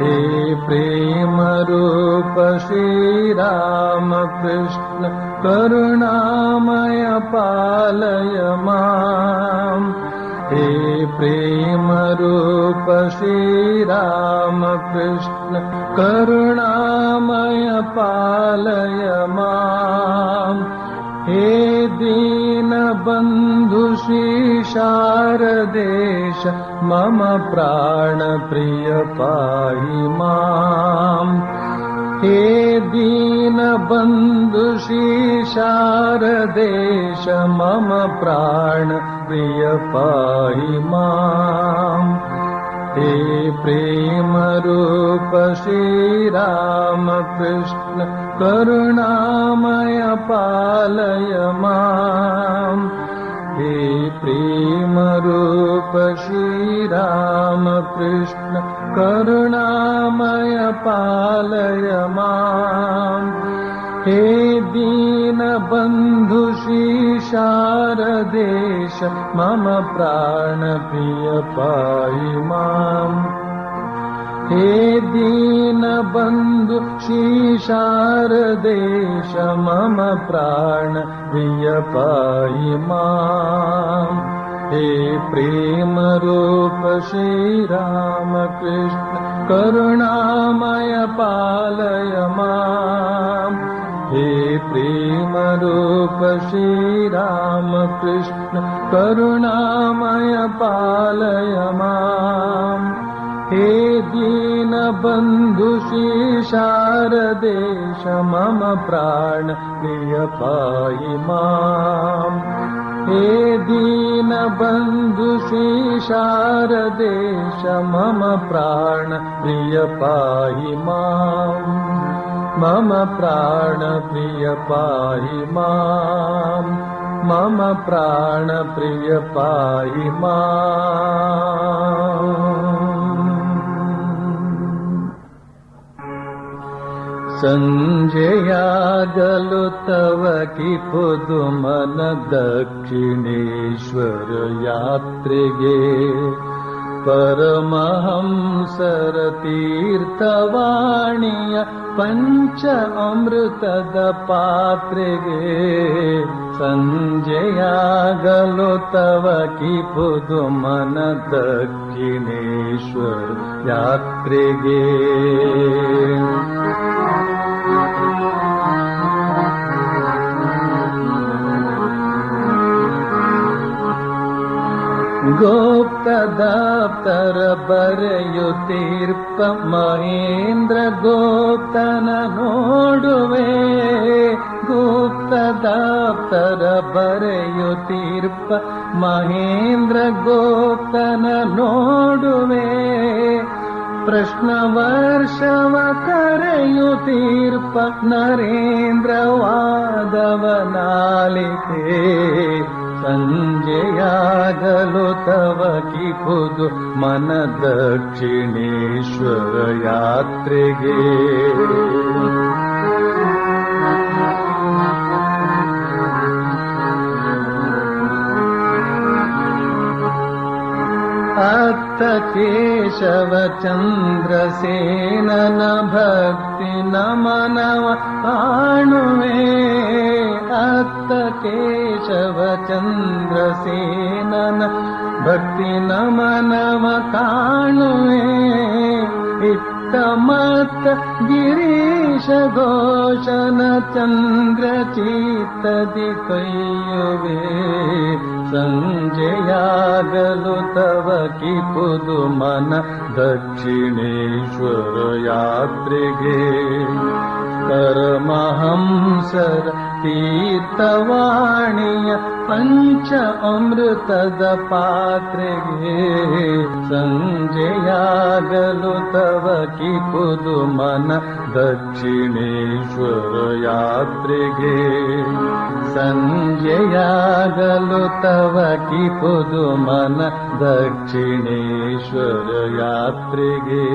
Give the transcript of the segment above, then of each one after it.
हे प्रेम रूप श्री राम कृष्ण करुणामय पालय माम्। हे प्रेम रूप श्री राम कृष्ण करुणामय पालय माम्। हे दीन बंधु श्री शारदेश मम प्राण प्रिय पाहि माम्। हे दीन बंधु श्री शारदेश मम प्राण प्रिय पाहि माम्। हे प्रेम रूप श्री राम कृष्ण करुणामय पालय माम्। हे प्रेम रूप श्री राम कृष्ण करुणामय पालय माम्। हे दीन बंधु श्री शारदेश मम प्राण प्रिय पाहि माम्। हे दीन बंधु श्री शारदेश मम प्राण प्रिय पाहि माम्। हे प्रेम रूप श्री राम कृष्ण करुणामय पालय माम्। हे प्रेम रूप श्री राम कृष्ण करुणामय पालय माम्। हे दीन बंधु श्री शारदेश मम प्राण प्रिय पाहि माम्। हे दीन बंधु श्री शारदेश मम प्राण प्रिय पाहि माम्। मम प्राण प्रिय पाहि माम्। मम प्राण प्रिय पाहि माम्। संजयागलो तव की पुदुमन दक्षिणेश्वर यात्रेगे परमहंसर तीर्थवाणीय पंच अमृतद पात्रेगे संजयागलो तव की पुदुमन दक्षिणेश्वर यात्रेगे गोप्त दप्तर बರೆಯುತ್ತೀರ್ಪ ಮಹೇಂದ್ರ ಗೋಪ್ತನ ನೋಡುವೆ ಗುಪ್ತ ದಪ್ತರ ಬರೆಯುತ್ತೀರ್ಪ ಮಹೇಂದ್ರ ಗೋಪ್ತನ ನೋಡುವೆ ಪ್ರಶ್ನ ವರ್ಷವ ಕರೆಯುತ್ತೀರ್ಪ ನರೇಂದ್ರ ವಾದವನಾಲಿತೆ ಸಂಜೆಯಾಗಲು ತವ ಕಿ ಖುದು ಮನ ದಕ್ಷಿಣೇಶ್ವರ ಯಾತ್ರೆಗೆ ಅತ್ತ ಕೇಶವ ಚಂದ್ರಸೇನನ ಭಕ್ತಿ ನಮನವ ಕಾಣುವೆ ಅತ್ತ ಕೇಶವ ಚಂದ್ರಸೇನನ ಭಕ್ತಿ ನಮನವ ಕಾಣುವೆ ಇತ್ತ ಮತ್ತ ಗಿರೀಶ ಘೋಷನ ಚಂದ್ರ ಚಿತ್ತದಿ ಕೈಯುವೆ ಸಂಜೆಯಾಗಲು ತವ ಕಿ ಖುದು ಮನ ದಕ್ಷಿಣೇಶ್ವರ ಯಾತ್ರೆಗೆ ಪರಮಹಂಸರ ತೀರ್ಥವಾಣಿಯ ಪಂಚ ಅಮೃತದ ಪಾತ್ರೆಗೆ ಸಂಜೆಯಾಗಲು ತವ ಕಿ ಖುದು ಮನ ದಕ್ಷಿಣೇಶ್ವರ ಯಾತ್ರೆಗೆ ಸಂಜೆಯಾಗಲು ತವ ಕಿ ಖುದು ಮನ ದಕ್ಷಿಣೇಶ್ವರ ಯಾತ್ರೆಗೆ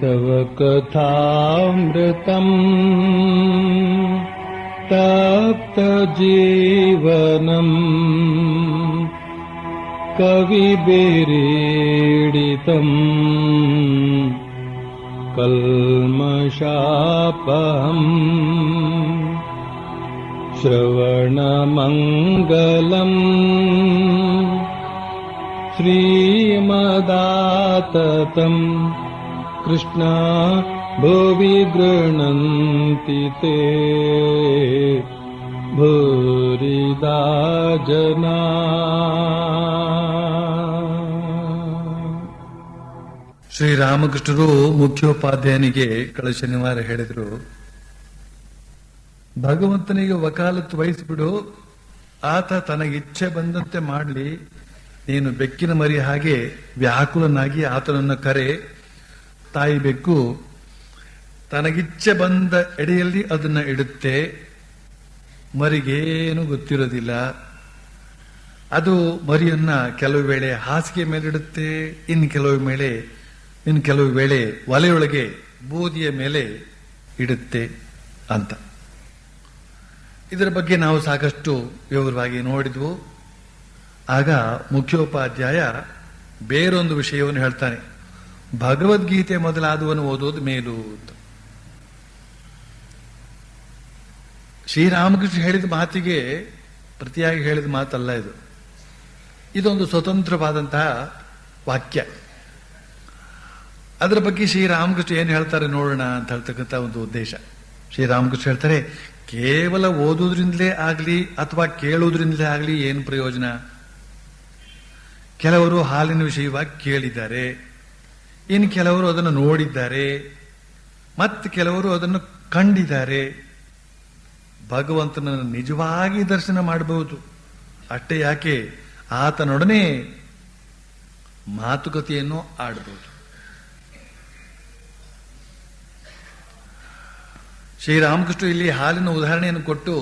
तव कथामृतम् तप्तजीवनम् कविभिरीडितम् कल्मषापहम् श्रवणमङ्गलम् श्रीमदाततम् कृष्णा भुवि गृह्णन्ति ते भूरिदा जना। ಶ್ರೀರಾಮಕೃಷ್ಣರು ಮುಖ್ಯೋಪಾಧ್ಯಾಯನಿಗೆ ಕಳೆದ ಶನಿವಾರ ಹೇಳಿದ್ರು, ಭಗವಂತನಿಗೆ ವಕಾಲತ್ತು ವಹಿಸಿಬಿಡು, ಆತ ತನಗಿಚ್ಛೆ ಬಂದಂತೆ ಮಾಡಲಿ, ನೀನು ಬೆಕ್ಕಿನ ಮರಿ ಹಾಗೆ ವ್ಯಾಕುಲನಾಗಿ ಆತನನ್ನು ಕರೆ. ತಾಯಿ ಬೆಕ್ಕು ತನಗಿಚ್ಛೆ ಬಂದ ಎಡೆಯಲ್ಲಿ ಅದನ್ನ ಇಡುತ್ತೆ, ಮರಿಗೇನು ಗೊತ್ತಿರೋದಿಲ್ಲ. ಅದು ಮರಿಯನ್ನ ಕೆಲವು ವೇಳೆ ಹಾಸಿಗೆ ಮೇಲಿಡುತ್ತೆ, ಇನ್ನು ಕೆಲವು ವೇಳೆ ಒಲೆಯೊಳಗೆ ಬೂದಿಯ ಮೇಲೆ ಇಡುತ್ತೆ ಅಂತ. ಇದರ ಬಗ್ಗೆ ನಾವು ಸಾಕಷ್ಟು ವಿವರವಾಗಿ ನೋಡಿದ್ವು. ಆಗ ಮುಖ್ಯೋಪಾಧ್ಯಾಯ ಬೇರೊಂದು ವಿಷಯವನ್ನು ಹೇಳ್ತಾನೆ, ಭಗವದ್ಗೀತೆ ಮೊದಲಾದವನ್ನು ಓದೋದು ಮೇಲು ಅಂತ. ಶ್ರೀರಾಮಕೃಷ್ಣ ಹೇಳಿದ ಮಾತಿಗೆ ಪ್ರತಿಯಾಗಿ ಹೇಳಿದ ಮಾತಲ್ಲ ಇದು. ಇದೊಂದು ಸ್ವತಂತ್ರವಾದಂತಹ ವಾಕ್ಯ. ಅದರ ಬಗ್ಗೆ ಶ್ರೀರಾಮಕೃಷ್ಣ ಏನು ಹೇಳ್ತಾರೆ ನೋಡೋಣ ಅಂತ ಹೇಳ್ತಕ್ಕಂಥ ಒಂದು ಉದ್ದೇಶ. ಶ್ರೀರಾಮಕೃಷ್ಣ ಹೇಳ್ತಾರೆ, ಕೇವಲ ಓದುವುದರಿಂದಲೇ ಆಗಲಿ ಅಥವಾ ಕೇಳುವುದರಿಂದಲೇ ಆಗಲಿ ಏನು ಪ್ರಯೋಜನ? ಕೆಲವರು ಹಾಲಿನ ವಿಷಯವಾಗಿ ಕೇಳಿದ್ದಾರೆ, ಇನ್ನು ಕೆಲವರು ಅದನ್ನು ನೋಡಿದ್ದಾರೆ, ಮತ್ತೆ ಕೆಲವರು ಅದನ್ನು ಕಂಡಿದ್ದಾರೆ. ಭಗವಂತನನ್ನು ನಿಜವಾಗಿ ದರ್ಶನ ಮಾಡಬಹುದು. ಅಷ್ಟೇ ಯಾಕೆ, ಆತನೊಡನೆ ಮಾತುಕತೆಯನ್ನು ಆಡಬಹುದು. ಶ್ರೀರಾಮಕೃಷ್ಣ ಇಲ್ಲಿ ಹಾಲಿನ ಉದಾಹರಣೆಯನ್ನು ಕೊಟ್ಟು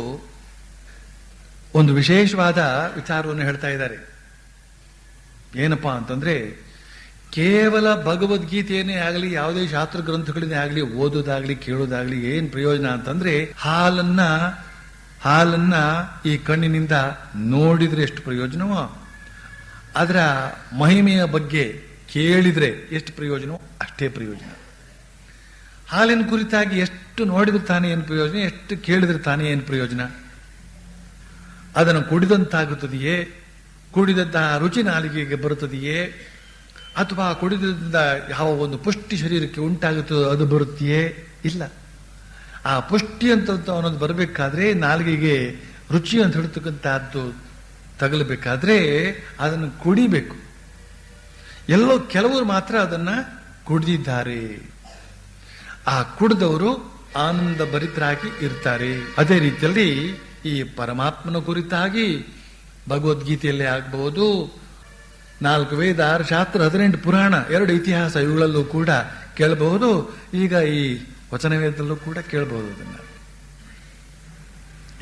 ಒಂದು ವಿಶೇಷವಾದ ವಿಚಾರವನ್ನು ಹೇಳ್ತಾ ಇದ್ದಾರೆ. ಏನಪ್ಪಾ ಅಂತಂದ್ರೆ, ಕೇವಲ ಭಗವದ್ಗೀತೆಯನ್ನೇ ಆಗಲಿ ಯಾವುದೇ ಶಾಸ್ತ್ರ ಗ್ರಂಥಗಳನ್ನೇ ಆಗಲಿ ಓದೋದಾಗ್ಲಿ ಕೇಳೋದಾಗ್ಲಿ ಏನ್ ಪ್ರಯೋಜನ ಅಂತಂದ್ರೆ, ಹಾಲನ್ನ ಈ ಕಣ್ಣಿನಿಂದ ನೋಡಿದ್ರೆ ಎಷ್ಟು ಪ್ರಯೋಜನವೋ, ಅದರ ಮಹಿಮೆಯ ಬಗ್ಗೆ ಕೇಳಿದ್ರೆ ಎಷ್ಟು ಪ್ರಯೋಜನವೋ ಅಷ್ಟೇ ಪ್ರಯೋಜನ. ಹಾಲಿನ ಕುರಿತಾಗಿ ಎಷ್ಟು ನೋಡಿದ್ರೆ ತಾನೇ ಏನು ಪ್ರಯೋಜನ, ಎಷ್ಟು ಕೇಳಿದ್ರೆ ತಾನೇ ಏನು ಪ್ರಯೋಜನ? ಅದನ್ನು ಕುಡಿದಂತಾಗುತ್ತದೆಯೇ, ಕುಡಿದಂತಹ ರುಚಿ ನಾಲಿಗೆಗೆ ಬರುತ್ತದೆಯೇ, ಅಥವಾ ಕುಡಿದಿಂದ ಯಾವ ಒಂದು ಪುಷ್ಟಿ ಶರೀರಕ್ಕೆ ಉಂಟಾಗುತ್ತೋ ಅದು ಬರುತ್ತೆಯೇ? ಇಲ್ಲ. ಆ ಪುಷ್ಟಿ ಅಂತ ಅನ್ನೋದು ಬರಬೇಕಾದ್ರೆ, ನಾಲಿಗೆಗೆ ರುಚಿ ಅಂತ ಹೇಳ್ತಕ್ಕಂಥದ್ದು ತಗಲಬೇಕಾದ್ರೆ ಅದನ್ನು ಕುಡಿಬೇಕು. ಎಲ್ಲೋ ಕೆಲವರು ಮಾತ್ರ ಅದನ್ನ ಕುಡಿದಿದ್ದಾರೆ. ಆ ಕುಡಿದವರು ಆನಂದ ಭರಿತರಾಗಿ ಇರ್ತಾರೆ. ಅದೇ ರೀತಿಯಲ್ಲಿ ಈ ಪರಮಾತ್ಮನ ಕುರಿತಾಗಿ ಭಗವದ್ಗೀತೆಯಲ್ಲೇ ಆಗಬಹುದು, 4 ವೇದ, 6 ಶಾಸ್ತ್ರ, 18 ಪುರಾಣ, 2 ಇತಿಹಾಸ, ಇವುಗಳಲ್ಲೂ ಕೂಡ ಕೇಳಬಹುದು. ಈಗ ಈ ವಚನವೇದಲ್ಲೂ ಕೂಡ ಕೇಳಬಹುದು. ಅದನ್ನ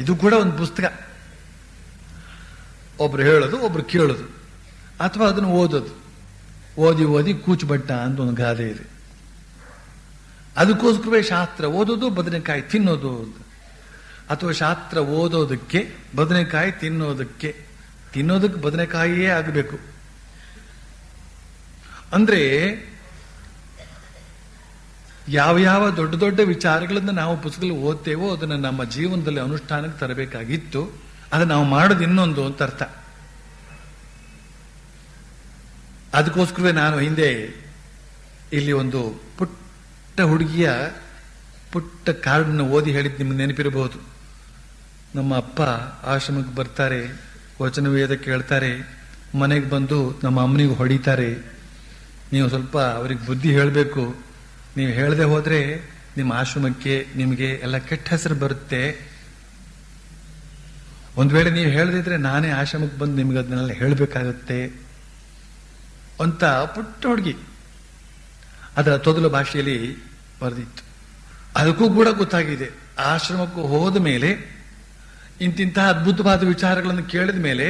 ಇದು ಕೂಡ ಒಂದು ಪುಸ್ತಕ. ಒಬ್ರು ಹೇಳೋದು, ಒಬ್ರು ಕೇಳೋದು, ಅಥವಾ ಅದನ್ನು ಓದೋದು. ಓದಿ ಓದಿ ಕೂಚುಬಟ್ಟ ಅಂತ ಒಂದು ಗಾದೆ ಇದೆ. ಅದಕ್ಕೋಸ್ಕರವೇ ಶಾಸ್ತ್ರ ಓದೋದು, ಬದನೆಕಾಯಿ ತಿನ್ನೋದು ಅಂತ. ಅಥವಾ ಶಾಸ್ತ್ರ ಓದೋದಕ್ಕೆ, ಬದನೆಕಾಯಿ ತಿನ್ನೋದಕ್ಕೆ ಬದನೆಕಾಯಿಯೇ ಆಗಬೇಕು. ಅಂದ್ರೆ ಯಾವ ದೊಡ್ಡ ದೊಡ್ಡ ವಿಚಾರಗಳನ್ನ ನಾವು ಪುಸ್ತಕದಲ್ಲಿ ಓದ್ತೇವೋ ಅದನ್ನು ನಮ್ಮ ಜೀವನದಲ್ಲಿ ಅನುಷ್ಠಾನಕ್ಕೆ ತರಬೇಕಾಗಿತ್ತು. ಅದನ್ನ ನಾವು ಮಾಡೋದು ಇನ್ನೊಂದು ಅಂತ ಅರ್ಥ. ಅದಕ್ಕೋಸ್ಕರವೇ ನಾನು ಹಿಂದೆ ಇಲ್ಲಿ ಒಂದು ಪುಟ್ಟ ಹುಡುಗಿಯ ಪುಟ್ಟ ಕಾರ್ಡನ್ನು ಓದಿ ಹೇಳಿದ್ದು ನಿಮ್ಗೆ ನೆನಪಿರಬಹುದು. ನಮ್ಮ ಅಪ್ಪ ಆಶ್ರಮಕ್ಕೆ ಬರ್ತಾರೆ, ವಚನ ವೇದ ಕೇಳ್ತಾರೆ, ಮನೆಗೆ ಬಂದು ನಮ್ಮ ಅಮ್ಮನಿಗೆ ಹೊಡಿತಾರೆ. ನೀವು ಸ್ವಲ್ಪ ಅವ್ರಿಗೆ ಬುದ್ಧಿ ಹೇಳಬೇಕು. ನೀವು ಹೇಳದೆ ಹೋದ್ರೆ ನಿಮ್ಮ ಆಶ್ರಮಕ್ಕೆ ನಿಮಗೆ ಎಲ್ಲ ಕೆಟ್ಟ ಹೆಸರು ಬರುತ್ತೆ. ಒಂದ್ ವೇಳೆ ನೀವು ಹೇಳದಿದ್ರೆ ನಾನೇ ಆಶ್ರಮಕ್ಕೆ ಬಂದು ನಿಮ್ಗೆ ಅದನ್ನೆಲ್ಲ ಹೇಳಬೇಕಾಗುತ್ತೆ ಅಂತ ಪುಟ್ಟ ಹುಡುಗಿ ಅದರ ತೊದಲು ಭಾಷೆಯಲ್ಲಿ ಬರೆದಿತ್ತು. ಅದಕ್ಕೂ ಕೂಡ ಗೊತ್ತಾಗಿದೆ, ಆಶ್ರಮಕ್ಕೂ ಹೋದ ಮೇಲೆ ಇಂತಿಂತಹ ಅದ್ಭುತವಾದ ವಿಚಾರಗಳನ್ನು ಕೇಳಿದ ಮೇಲೆ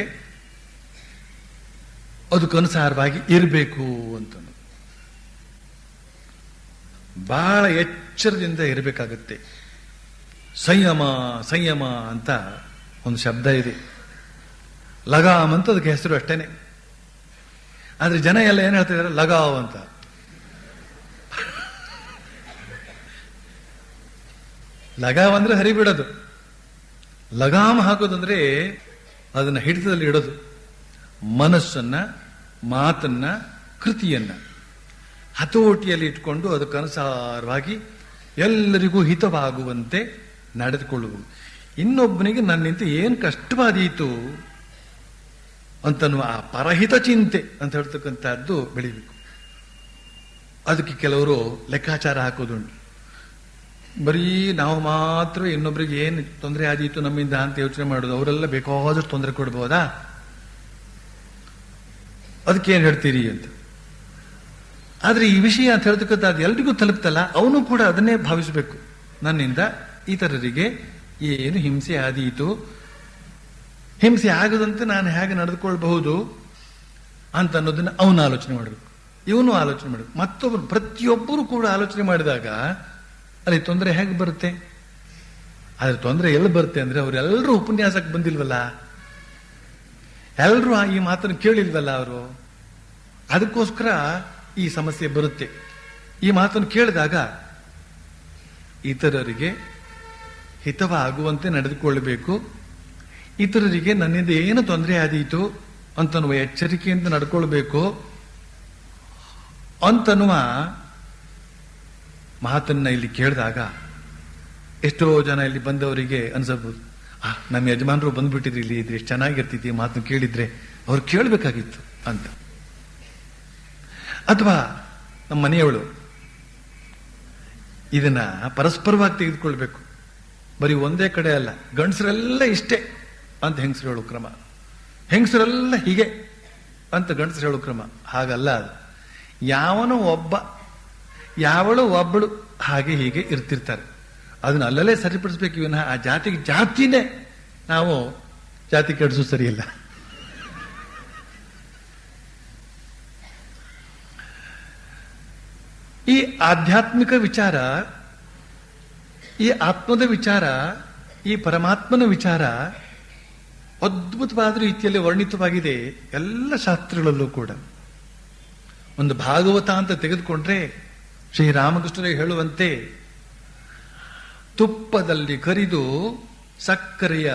ಅದಕ್ಕನುಸಾರವಾಗಿ ಇರಬೇಕು ಅಂತ. ಬಹಳ ಎಚ್ಚರದಿಂದ ಇರಬೇಕಾಗತ್ತೆ. ಸಂಯಮ ಸಂಯಮ ಅಂತ ಒಂದು ಶಬ್ದ ಇದೆ. ಲಗಾಮ್ ಅಂತ ಅದಕ್ಕೆ ಹೆಸರು ಅಷ್ಟೇನೆ. ಆದ್ರೆ ಜನ ಎಲ್ಲ ಏನ್ ಹೇಳ್ತಿದ್ದಾರೆ, ಲಗಾವ್ ಅಂತ. ಲಗಾವ್ ಅಂದ್ರೆ ಹರಿಬಿಡೋದು, ಲಗಾಮ್ ಹಾಕೋದಂದ್ರೆ ಅದನ್ನ ಹಿಡಿತದಲ್ಲಿ ಇಡೋದು. ಮನಸ್ಸನ್ನ, ಮಾತನ್ನ, ಕೃತಿಯನ್ನ ಹತೋಟಿಯಲ್ಲಿ ಇಟ್ಕೊಂಡು ಅದಕ್ಕನುಸಾರವಾಗಿ ಎಲ್ಲರಿಗೂ ಹಿತವಾಗುವಂತೆ ನಡೆದುಕೊಳ್ಳುವುದು. ಇನ್ನೊಬ್ಬನಿಗೆ ನನ್ನಿಂದ ಏನು ಕಷ್ಟವಾದೀತು ಅಂತನ್ನುವ ಆ ಪರಹಿತ ಚಿಂತೆ ಅಂತ ಹೇಳ್ತಕ್ಕಂಥದ್ದು ಬೆಳಿಬೇಕು. ಅದಕ್ಕೆ ಕೆಲವರು ಲೆಕ್ಕಾಚಾರ ಹಾಕೋದುಂಟು. ಬರೀ ನಾವು ಮಾತ್ರ ಇನ್ನೊಬ್ಬರಿಗೆ ಏನು ತೊಂದರೆ ಆದೀತು ನಮ್ಮಿಂದ ಅಂತ ಯೋಚನೆ ಮಾಡೋದು. ಅವರೆಲ್ಲ ಬೇಕಾದಷ್ಟು ತೊಂದರೆ ಕೊಡ್ಬೋದಾ, ಅದಕ್ಕೇನು ಹೇಳ್ತೀರಿ ಅಂತ. ಆದ್ರೆ ಈ ವಿಷಯ ಅಂತ ಹೇಳ್ತಕ್ಕಂಥದ್ದು ಎಲ್ರಿಗೂ ತಲುಪ್ತಲ್ಲ, ಅವನು ಕೂಡ ಅದನ್ನೇ ಭಾವಿಸಬೇಕು. ನನ್ನಿಂದ ಇತರರಿಗೆ ಏನು ಹಿಂಸೆ ಆದೀತು, ಹಿಂಸೆ ಆಗದಂತೆ ನಾನು ಹೇಗೆ ನಡೆದುಕೊಳ್ಬಹುದು ಅಂತ ಅನ್ನೋದನ್ನ ಅವನು ಆಲೋಚನೆ ಮಾಡಬೇಕು, ಇವನು ಆಲೋಚನೆ ಮಾಡಬೇಕು, ಮತ್ತೊಬ್ಬರು, ಪ್ರತಿಯೊಬ್ಬರು ಕೂಡ ಆಲೋಚನೆ ಮಾಡಿದಾಗ ಅಲ್ಲಿ ತೊಂದರೆ ಹೇಗೆ ಬರುತ್ತೆ. ಆದ್ರೆ ತೊಂದರೆ ಎಲ್ಲಿ ಬರುತ್ತೆ ಅಂದ್ರೆ ಅವರೆಲ್ಲರೂ ಉಪನ್ಯಾಸಕ್ಕೆ ಬಂದಿಲ್ವಲ್ಲ, ಎಲ್ಲರೂ ಈ ಮಾತನ್ನು ಕೇಳಿಲ್ವಲ್ಲ ಅವರು. ಅದಕ್ಕೋಸ್ಕರ ಈ ಸಮಸ್ಯೆ ಬರುತ್ತೆ. ಈ ಮಾತನ್ನು ಕೇಳಿದಾಗ ಇತರರಿಗೆ ಹಿತವಾಗುವಂತೆ ನಡೆದುಕೊಳ್ಳಬೇಕು, ಇತರರಿಗೆ ನನ್ನಿಂದ ಏನು ತೊಂದರೆ ಆದೀತು ಅಂತನ್ನುವ ಎಚ್ಚರಿಕೆಯಿಂದ ನಡ್ಕೊಳ್ಬೇಕು ಅಂತನ್ನುವ ಮಾತನ್ನ ಇಲ್ಲಿ ಕೇಳಿದಾಗ ಎಷ್ಟೋ ಜನ ಇಲ್ಲಿ ಬಂದವರಿಗೆ ಅನ್ಸಬಹುದು, ನಮ್ಮ ಯಜಮಾನರು ಬಂದ್ಬಿಟ್ಟಿದ್ರು, ಇಲ್ಲಿ ಇದ್ರೆ ಎಷ್ಟು ಚೆನ್ನಾಗಿರ್ತಿದ್ವಿ, ಮಾತನ್ನು ಕೇಳಿದ್ರೆ ಅವ್ರು ಕೇಳಬೇಕಾಗಿತ್ತು ಅಂತ. ಅಥವಾ ನಮ್ಮ ಮನೆಯವಳು ಇದನ್ನ ಪರಸ್ಪರವಾಗಿ ತೆಗೆದುಕೊಳ್ಬೇಕು. ಬರೀ ಒಂದೇ ಕಡೆ ಅಲ್ಲ, ಗಂಡಸರೆಲ್ಲ ಇಷ್ಟೇ ಅಂತ ಹೆಂಗಸರು ಹೇಳೋ ಕ್ರಮ, ಹೆಂಗಸರೆಲ್ಲ ಹೀಗೆ ಅಂತ ಗಂಡಸರು ಹೇಳೋ ಕ್ರಮ ಹಾಗಲ್ಲ. ಅದು ಯಾವನೋ ಒಬ್ಬ, ಯಾವಳು ಒಬ್ಬಳು ಹಾಗೆ ಹೀಗೆ ಇರ್ತಿರ್ತಾರೆ. ಅದನ್ನ ಅಲ್ಲಲ್ಲೇ ಸರಿಪಡಿಸ್ಬೇಕು. ವಿನಃ ಆ ಜಾತಿಗೆ ಜಾತಿನೇ ನಾವು ಜಾತಿ ಕೆಡಿಸು ಸರಿಯಿಲ್ಲ. ಈ ಆಧ್ಯಾತ್ಮಿಕ ವಿಚಾರ, ಈ ಆತ್ಮದ ವಿಚಾರ, ಈ ಪರಮಾತ್ಮನ ವಿಚಾರ ಅದ್ಭುತವಾದ ರೀತಿಯಲ್ಲಿ ವರ್ಣಿತವಾಗಿದೆ ಎಲ್ಲ ಶಾಸ್ತ್ರಗಳಲ್ಲೂ ಕೂಡ. ಒಂದು ಭಾಗವತ ಅಂತ ತೆಗೆದುಕೊಂಡ್ರೆ ಶ್ರೀರಾಮಕೃಷ್ಣರಿಗೆ ಹೇಳುವಂತೆ, ತುಪ್ಪದಲ್ಲಿ ಕರಿದು ಸಕ್ಕರೆಯ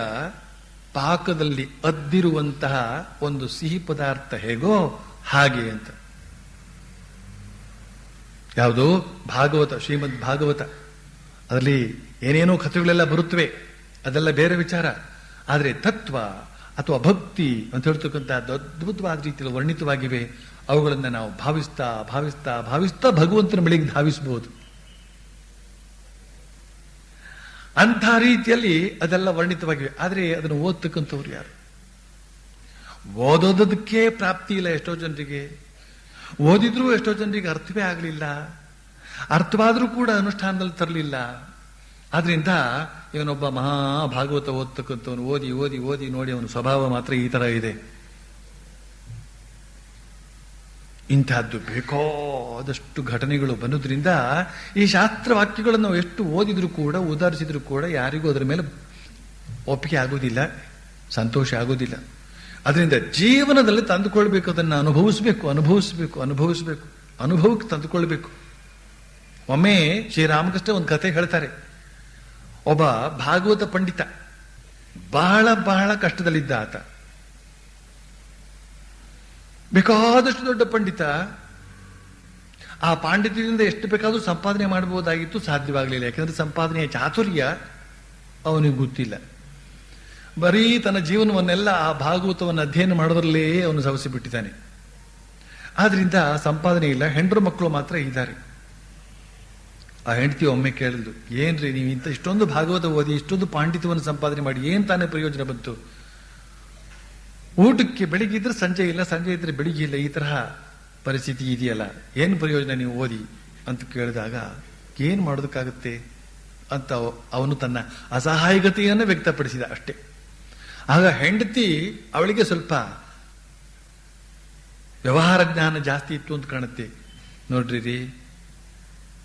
ಪಾಕದಲ್ಲಿ ಅದ್ದಿರುವಂತಹ ಒಂದು ಸಿಹಿ ಪದಾರ್ಥ ಹೇಗೋ ಹಾಗೆ ಅಂತ. ಯಾವುದು ಭಾಗವತ, ಶ್ರೀಮದ್ ಭಾಗವತ. ಅದರಲ್ಲಿ ಏನೇನೋ ಕಥೆಗಳೆಲ್ಲ ಬರುತ್ತವೆ, ಅದೆಲ್ಲ ಬೇರೆ ವಿಚಾರ. ಆದರೆ ತತ್ವ ಅಥವಾ ಭಕ್ತಿ ಅಂತ ಹೇಳ್ತಕ್ಕಂಥ ಅದ್ಭುತವಾದ ರೀತಿಯಲ್ಲಿ ವರ್ಣಿತವಾಗಿವೆ. ಅವುಗಳನ್ನ ನಾವು ಭಾವಿಸ್ತಾ ಭಾವಿಸ್ತಾ ಭಾವಿಸ್ತಾ ಭಗವಂತನ ಬಳಿಗೆ ಧಾವಿಸಬಹುದು. ಅಂಥ ರೀತಿಯಲ್ಲಿ ಅದೆಲ್ಲ ವರ್ಣಿತವಾಗಿವೆ. ಆದರೆ ಅದನ್ನು ಓದ್ತಕ್ಕಂಥವ್ರು ಯಾರು? ಓದೋದಕ್ಕೆ ಪ್ರಾಪ್ತಿ ಇಲ್ಲ ಎಷ್ಟೋ ಜನರಿಗೆ. ಓದಿದ್ರೂ ಎಷ್ಟೋ ಜನರಿಗೆ ಅರ್ಥವೇ ಆಗಲಿಲ್ಲ, ಅರ್ಥವಾದ್ರೂ ಕೂಡ ಅನುಷ್ಠಾನದಲ್ಲಿ ತರಲಿಲ್ಲ. ಆದ್ರಿಂದ ಇವನೊಬ್ಬ ಮಹಾ ಭಾಗವತ ಓದ್ತಕ್ಕಂಥವನು ಓದಿ ಓದಿ ಓದಿ ನೋಡಿ ಅವನ ಸ್ವಭಾವ ಮಾತ್ರ ಈ ತರ ಇದೆ. ಇಂತಹದ್ದು ಬೇಕಾದಷ್ಟು ಘಟನೆಗಳು ಬನ್ನೋದ್ರಿಂದ ಈ ಶಾಸ್ತ್ರ ವಾಕ್ಯಗಳನ್ನು ನಾವು ಎಷ್ಟು ಓದಿದ್ರು ಕೂಡ, ಉದಾಹರಿಸಿದ್ರು ಕೂಡ ಯಾರಿಗೂ ಅದರ ಮೇಲೆ ಒಪ್ಪಿಗೆ ಆಗೋದಿಲ್ಲ, ಸಂತೋಷ ಆಗೋದಿಲ್ಲ. ಅದರಿಂದ ಜೀವನದಲ್ಲಿ ತಂದುಕೊಳ್ಬೇಕು, ಅದನ್ನು ಅನುಭವಿಸಬೇಕು, ಅನುಭವಿಸಬೇಕು, ಅನುಭವಿಸಬೇಕು, ಅನುಭವಕ್ಕೆ ತಂದುಕೊಳ್ಬೇಕು. ಒಮ್ಮೆ ಶ್ರೀರಾಮಕೃಷ್ಣ ಒಂದು ಕಥೆ ಹೇಳ್ತಾರೆ. ಒಬ್ಬ ಭಾಗವತ ಪಂಡಿತ ಬಹಳ ಬಹಳ ಕಷ್ಟದಲ್ಲಿದ್ದ ಆತ. ಬೇಕಾದಷ್ಟು ದೊಡ್ಡ ಪಂಡಿತ. ಆ ಪಾಂಡಿತ್ಯದಿಂದ ಎಷ್ಟು ಬೇಕಾದ್ರೂ ಸಂಪಾದನೆ ಮಾಡಬಹುದಾಗಿತ್ತು, ಸಾಧ್ಯವಾಗಲಿಲ್ಲ. ಯಾಕಂದ್ರೆ ಸಂಪಾದನೆಯ ಚಾತುರ್ಯ ಅವನಿಗೆ ಗೊತ್ತಿಲ್ಲ. ಬರೀ ತನ್ನ ಜೀವನವನ್ನೆಲ್ಲ ಆ ಭಾಗವತವನ್ನು ಅಧ್ಯಯನ ಮಾಡೋದ್ರಲ್ಲೇ ಅವನು ಸವಸಿಬಿಟ್ಟಿದ್ದಾನೆ. ಆದ್ರಿಂದ ಸಂಪಾದನೆ ಇಲ್ಲ, ಹೆಂಡರು ಮಕ್ಕಳು ಮಾತ್ರ ಇದ್ದಾರೆ. ಆ ಹೆಂಡತಿ ಒಮ್ಮೆ ಕೇಳಿದ್ಲು, ಏನ್ರಿ ನೀವು ಇಂಥ ಇಷ್ಟೊಂದು ಭಾಗವತ ಓದಿ ಇಷ್ಟೊಂದು ಪಾಂಡಿತ್ಯವನ್ನು ಸಂಪಾದನೆ ಮಾಡಿ ಏನ್ ತಾನೇ ಪ್ರಯೋಜನ ಬಂತು? ಊಟಕ್ಕೆ ಬೆಳಿಗ್ಗೆ ಇದ್ರೆ ಸಂಜೆ ಇಲ್ಲ, ಸಂಜೆ ಇದ್ರೆ ಬೆಳಿಗ್ಗೆ ಇಲ್ಲ, ಈ ತರಹ ಪರಿಸ್ಥಿತಿ ಇದೆಯಲ್ಲ, ಏನು ಪ್ರಯೋಜನ ನೀವು ಓದಿ ಅಂತ ಕೇಳಿದಾಗ ಏನ್ ಮಾಡೋದಕ್ಕಾಗುತ್ತೆ ಅಂತ ಅವನು ತನ್ನ ಅಸಹಾಯಕತೆಯನ್ನು ವ್ಯಕ್ತಪಡಿಸಿದ ಅಷ್ಟೇ. ಆಗ ಹೆಂಡತಿ ಅವಳಿಗೆ ಸ್ವಲ್ಪ ವ್ಯವಹಾರ ಜ್ಞಾನ ಜಾಸ್ತಿ ಇತ್ತು ಅಂತ ಕಾಣುತ್ತೆ. ನೋಡ್ರಿ ರೀ,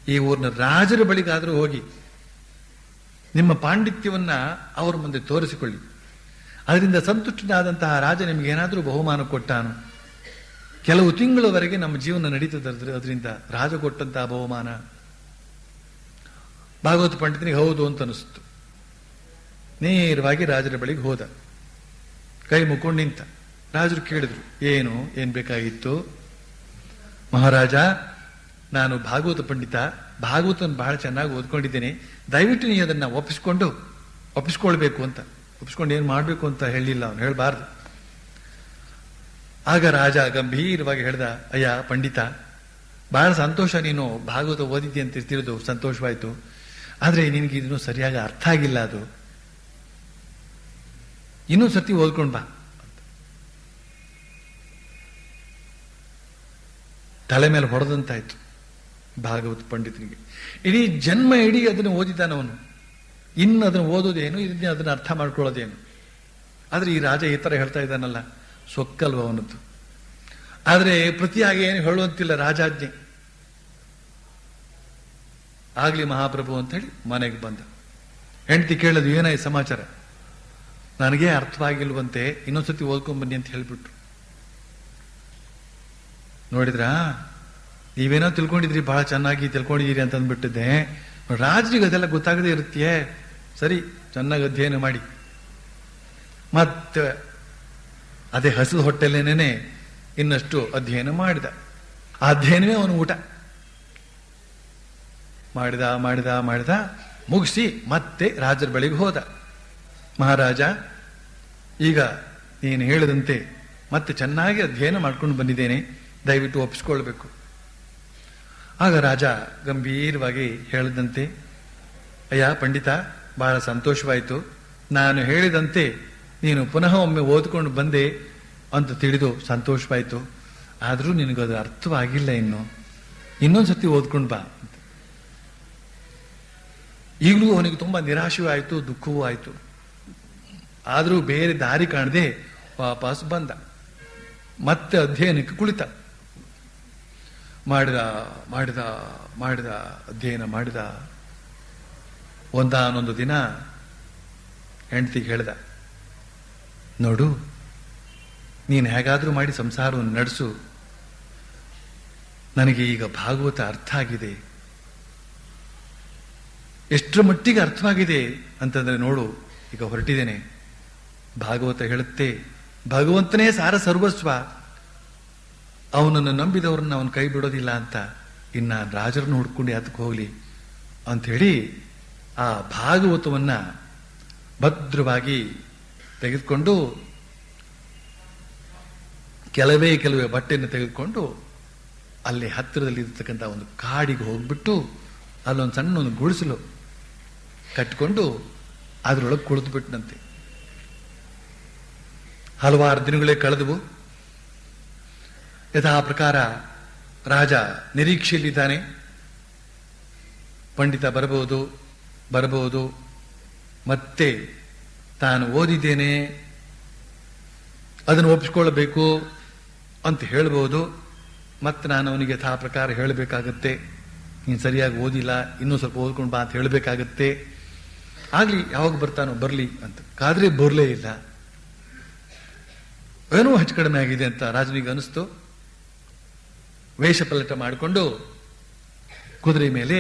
ಈ ಊರಿನ ರಾಜರ ಬಳಿಗಾದರೂ ಹೋಗಿ ನಿಮ್ಮ ಪಾಂಡಿತ್ಯವನ್ನ ಅವರ ಮುಂದೆ ತೋರಿಸಿಕೊಳ್ಳಿ. ಅದರಿಂದ ಸಂತುಷ್ಟನಾದಂತಹ ರಾಜ ನಿಮ್ಗೆ ಏನಾದರೂ ಬಹುಮಾನ ಕೊಟ್ಟಾನು. ಕೆಲವು ತಿಂಗಳವರೆಗೆ ನಮ್ಮ ಜೀವನ ನಡೀತದೆ ಅದರಿಂದ ರಾಜ ಕೊಟ್ಟಂತಹ ಬಹುಮಾನ. ಭಾಗವತ ಪಂಡಿತನಿಗೆ ಹೌದು ಅಂತ ಅನಿಸ್ತು. ನೇರವಾಗಿ ರಾಜರ ಬಳಿಗೆ ಹೋದ, ಕೈ ಮುಕ್ಕೊಂಡು ನಿಂತ. ರಾಜರು ಕೇಳಿದ್ರು, ಏನ್ ಬೇಕಾಗಿತ್ತು? ಮಹಾರಾಜ, ನಾನು ಭಾಗವತ ಪಂಡಿತ, ಭಾಗವತನ ಬಹಳ ಚೆನ್ನಾಗಿ ಓದ್ಕೊಂಡಿದ್ದೇನೆ, ದಯವಿಟ್ಟು ನೀ ಅದನ್ನ ಒಪ್ಪಿಸ್ಕೊಳ್ಬೇಕು ಅಂತ. ಒಪ್ಪಿಸ್ಕೊಂಡು ಏನ್ ಮಾಡ್ಬೇಕು ಅಂತ ಹೇಳಿಲ್ಲ, ಅವನು ಹೇಳಬಾರ್ದು. ಆಗ ರಾಜ ಗಂಭೀರವಾಗಿ ಹೇಳ್ದ, ಅಯ್ಯ ಪಂಡಿತ, ಬಹಳ ಸಂತೋಷ, ನೀನು ಭಾಗವತ ಓದಿದ್ದೆ ಅಂತ ತಿಳಿದು ಸಂತೋಷವಾಯ್ತು. ಆದ್ರೆ ನಿನಗೆ ಇದನ್ನು ಸರಿಯಾಗಿ ಅರ್ಥ ಆಗಿಲ್ಲ. ಅದು ಇನ್ನೂ ಸರ್ತಿ ಓದ್ಕೊಂಡ್ ಬಾ. ತಲೆ ಮೇಲೆ ಹೊಡೆದಂತಾಯ್ತು ಭಾಗವತ ಪಂಡಿತನಿಗೆ. ಇಡೀ ಜನ್ಮ ಅದನ್ನು ಓದಿದ್ದಾನವನು. ಇನ್ನು ಅದನ್ನು ಓದೋದೇನು, ಇದನ್ನ ಅದನ್ನು ಅರ್ಥ ಮಾಡ್ಕೊಳ್ಳೋದೇನು. ಆದ್ರೆ ಈ ರಾಜ ಈ ತರ ಹೇಳ್ತಾ ಇದ್ದಾನಲ್ಲ, ಸೊಕ್ಕಲ್ವ ಅವನದ್ದು. ಆದ್ರೆ ಪ್ರತಿಯಾಗಿ ಏನು ಹೇಳುವಂತಿಲ್ಲ ರಾಜಾಜ್ಞೆ. ಆಗ್ಲಿ ಮಹಾಪ್ರಭು ಅಂತ ಹೇಳಿ ಮನೆಗೆ ಬಂದ. ಹೆಂಡತಿ ಕೇಳೋದು, ಏನಾಯ್ತು ಸಮಾಚಾರ? ನನಗೇ ಅರ್ಥವಾಗಿಲ್ವಂತೆ, ಇನ್ನೊಂದ್ಸತಿ ಓದ್ಕೊಂಡ್ ಬನ್ನಿ ಅಂತ ಹೇಳ್ಬಿಟ್ರು. ನೋಡಿದ್ರಾ, ನೀವೇನೋ ತಿಳ್ಕೊಂಡಿದ್ರಿ, ಬಹಳ ಚೆನ್ನಾಗಿ ತಿಳ್ಕೊಂಡಿದ್ದೀರಿ ಅಂತ ಅಂದ್ಬಿಟ್ಟಿದ್ದೆ. ರಾಜರಿಗೆ ಅದೆಲ್ಲ ಗೊತ್ತಾಗದೇ ಇರುತ್ತೆಯೇ. ಸರಿ, ಚೆನ್ನಾಗಿ ಅಧ್ಯಯನ ಮಾಡಿ. ಮತ್ತೆ ಅದೇ ಹಸಿದ ಹೊಟ್ಟೆಲೇನೆ ಇನ್ನಷ್ಟು ಅಧ್ಯಯನ ಮಾಡಿದ. ಆ ಅಧ್ಯಯನವೇ ಅವನು ಊಟ ಮಾಡಿದ ಮುಗಿಸಿ ಮತ್ತೆ ರಾಜರ ಬಳಿಗೆ ಹೋದ. ಮಹಾರಾಜ, ಈಗ ನೀನು ಹೇಳಿದಂತೆ ಮತ್ತೆ ಚೆನ್ನಾಗಿ ಅಧ್ಯಯನ ಮಾಡ್ಕೊಂಡು ಬಂದಿದ್ದೇನೆ, ದಯವಿಟ್ಟು ಒಪ್ಪಿಸ್ಕೊಳ್ಬೇಕು. ಆಗ ರಾಜ ಗಂಭೀರವಾಗಿ ಹೇಳಿದಂತೆ, ಅಯ್ಯ ಪಂಡಿತ, ಬಹಳ ಸಂತೋಷವಾಯಿತು. ನಾನು ಹೇಳಿದಂತೆ ನೀನು ಪುನಃ ಒಮ್ಮೆ ಓದ್ಕೊಂಡು ಬಂದೆ ಅಂತ ತಿಳಿದು ಸಂತೋಷವಾಯಿತು. ಆದರೂ ನಿನಗದು ಅರ್ಥವಾಗಿಲ್ಲ, ಇನ್ನೊಂದ್ಸತಿ ಓದ್ಕೊಂಡು ಬಾ. ಈಗಲೂ ಅವನಿಗೆ ತುಂಬಾ ನಿರಾಶೆಯೂ ಆಯಿತು, ದುಃಖವೂ ಆಯಿತು. ಆದರೂ ಬೇರೆ ದಾರಿ ಕಾಣದೆ ವಾಪಸ್ ಬಂದ. ಮತ್ತೆ ಅಧ್ಯಯನಕ್ಕೆ ಕುಳಿತ. ಮಾಡಿದ ಅಧ್ಯಯನ ಮಾಡಿದ. ಒಂದಾನೊಂದು ದಿನ ಹೆಂಡತಿಗೆ ಹೇಳ್ದ, ನೋಡು, ನೀನು ಹೇಗಾದ್ರೂ ಮಾಡಿ ಸಂಸಾರವನ್ನು ನಡೆಸು, ನನಗೆ ಈಗ ಭಾಗವತ ಅರ್ಥ ಆಗಿದೆ. ಎಷ್ಟರ ಮಟ್ಟಿಗೆ ಅರ್ಥವಾಗಿದೆ ಅಂತಂದ್ರೆ ನೋಡು, ಈಗ ಹೊರಟಿದ್ದೇನೆ. ಭಾಗವತ ಹೇಳುತ್ತೆ, ಭಗವಂತನೇ ಸಾರ ಸರ್ವಸ್ವ, ಅವನನ್ನು ನಂಬಿದವ್ರನ್ನ ಅವನು ಕೈ ಬಿಡೋದಿಲ್ಲ ಅಂತ. ಇನ್ನ ರಾಜರನ್ನು ಹುಡ್ಕೊಂಡು ಯಾತಕ್ಕೆ ಹೋಗ್ಲಿ ಅಂತ ಹೇಳಿ ಆ ಭಾಗವತವನ್ನ ಭದ್ರವಾಗಿ ತೆಗೆದುಕೊಂಡು ಕೆಲವೇ ಬಟ್ಟೆಯನ್ನು ತೆಗೆದುಕೊಂಡು ಅಲ್ಲಿ ಹತ್ತಿರದಲ್ಲಿ ಇರ್ತಕ್ಕಂಥ ಒಂದು ಕಾಡಿಗೆ ಹೋಗ್ಬಿಟ್ಟು ಅಲ್ಲೊಂದು ಸಣ್ಣ ಒಂದು ಗುಡಿಸಲು ಕಟ್ಟಿಕೊಂಡು ಅದರೊಳಗೆ ಕುಳಿತು ಬಿಟ್ಟನಂತೆ. ಹಲವಾರು ದಿನಗಳೇ ಕಳೆದವು. ಯಥಾ ಪ್ರಕಾರ ರಾಜ ನಿರೀಕ್ಷೆಯಲ್ಲಿದ್ದಾನೆ. ಪಂಡಿತ ಬರಬಹುದು, ಮತ್ತೆ ತಾನು ಓದಿದ್ದೇನೆ, ಅದನ್ನು ಒಪ್ಪಿಸ್ಕೊಳ್ಬೇಕು ಅಂತ ಹೇಳಬಹುದು. ಮತ್ತೆ ನಾನು ಅವನಿಗೆ ಯಥಾ ಪ್ರಕಾರ ಹೇಳಬೇಕಾಗತ್ತೆ, ನೀನು ಸರಿಯಾಗಿ ಓದಿಲ್ಲ, ಇನ್ನೂ ಸ್ವಲ್ಪ ಓದ್ಕೊಂಡು ಬಾ ಅಂತ ಹೇಳಬೇಕಾಗತ್ತೆ. ಆಗ್ಲಿ, ಯಾವಾಗ ಬರ್ತಾನೋ ಬರ್ಲಿ ಅಂತ ಕಾದ್ರೆ ಬರಲೇ ಇಲ್ಲ. ಏನೋ ಹೆಚ್ಚು ಕಡಿಮೆ ಆಗಿದೆ ಅಂತ ರಾಜನಿಗೆ ಅನಿಸ್ತು. ವೇಷಪಲ್ಲಟ ಮಾಡಿಕೊಂಡು ಕುದುರೆ ಮೇಲೆ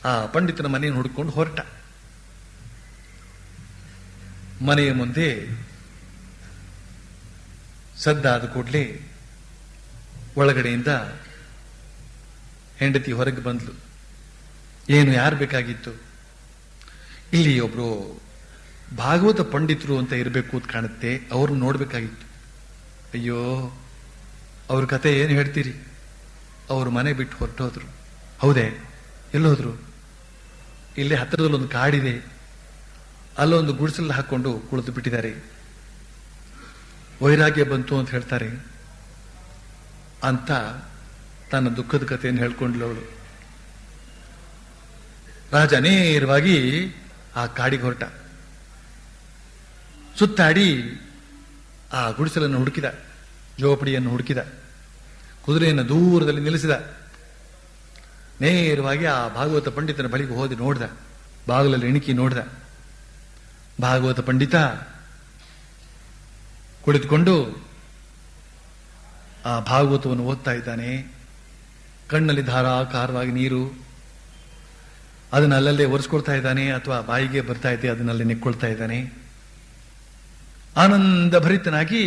ಆ ಪಂಡಿತನ ಮನೆಯನ್ನು ಹುಡುಕೊಂಡು ಹೊರಟ. ಮನೆಯ ಮುಂದೆ ಸದ್ದಾದ ಕೂಡಲೇ ಒಳಗಡೆಯಿಂದ ಹೆಂಡತಿ ಹೊರಗೆ ಬಂದ್ಲು. ಏನು, ಯಾರು ಬೇಕಾಗಿತ್ತು? ಇಲ್ಲಿ ಒಬ್ರು ಭಾಗವತ ಪಂಡಿತರು ಅಂತ ಇರಬೇಕು ಅಂತ ಕಾಣುತ್ತೆ, ಅವ್ರನ್ನ ನೋಡ್ಬೇಕಾಗಿತ್ತು. ಅಯ್ಯೋ, ಅವ್ರ ಕತೆ ಏನು ಹೇಳ್ತೀರಿ? ಅವ್ರ ಮನೆ ಬಿಟ್ಟು ಹೊರಟೋದ್ರು. ಹೌದೇ? ಎಲ್ಲೋದ್ರು? ಇಲ್ಲೇ ಹತ್ತಿರದಲ್ಲಿ ಒಂದು ಕಾಡಿದೆ, ಅಲ್ಲೊಂದು ಗುಡಿಸಲು ಹಾಕೊಂಡು ಕುಳಿತು ಬಿಟ್ಟಿದ್ದಾರೆ. ವೈರಾಗ್ಯ ಬಂತು ಅಂತ ಹೇಳ್ತಾರೆ ಅಂತ ತನ್ನ ದುಃಖದ ಕಥೆಯನ್ನು ಹೇಳ್ಕೊಂಡ್ಲು ಅವಳು. ರಾಜ ನೇರವಾಗಿ ಆ ಕಾಡಿಗೆ ಹೊರಟ. ಸುತ್ತಾಡಿ ಆ ಗುಡಿಸಲನ್ನು ಹುಡುಕಿದ, ಜೋಪಡಿಯನ್ನು ಹುಡುಕಿದ, ಕುದುರೆಯನ್ನು ದೂರದಲ್ಲಿ ನಿಲ್ಲಿಸಿದ. ನೇರವಾಗಿ ಆ ಭಾಗವತ ಪಂಡಿತನ ಬಳಿಗೆ ಹೋಗಿ ನೋಡ್ದ, ಬಾಗಿಲಲ್ಲಿ ಇಣುಕಿ ನೋಡ್ದ. ಭಾಗವತ ಪಂಡಿತ ಕುಳಿತುಕೊಂಡು ಆ ಭಾಗವತವನ್ನು ಓದ್ತಾ ಇದ್ದಾನೆ. ಕಣ್ಣಲ್ಲಿ ಧಾರಾಕಾರವಾಗಿ ನೀರು, ಅದನ್ನ ಅಲ್ಲಲ್ಲೇ ಒರೆಸ್ಕೊಳ್ತಾ ಇದ್ದಾನೆ, ಅಥವಾ ಬಾಯಿಗೆ ಬರ್ತಾ ಇದೆ ಅದನ್ನಲ್ಲೇ ನೆಕ್ಕೊಳ್ತಾ ಇದ್ದಾನೆ. ಆನಂದ ಭರಿತನಾಗಿ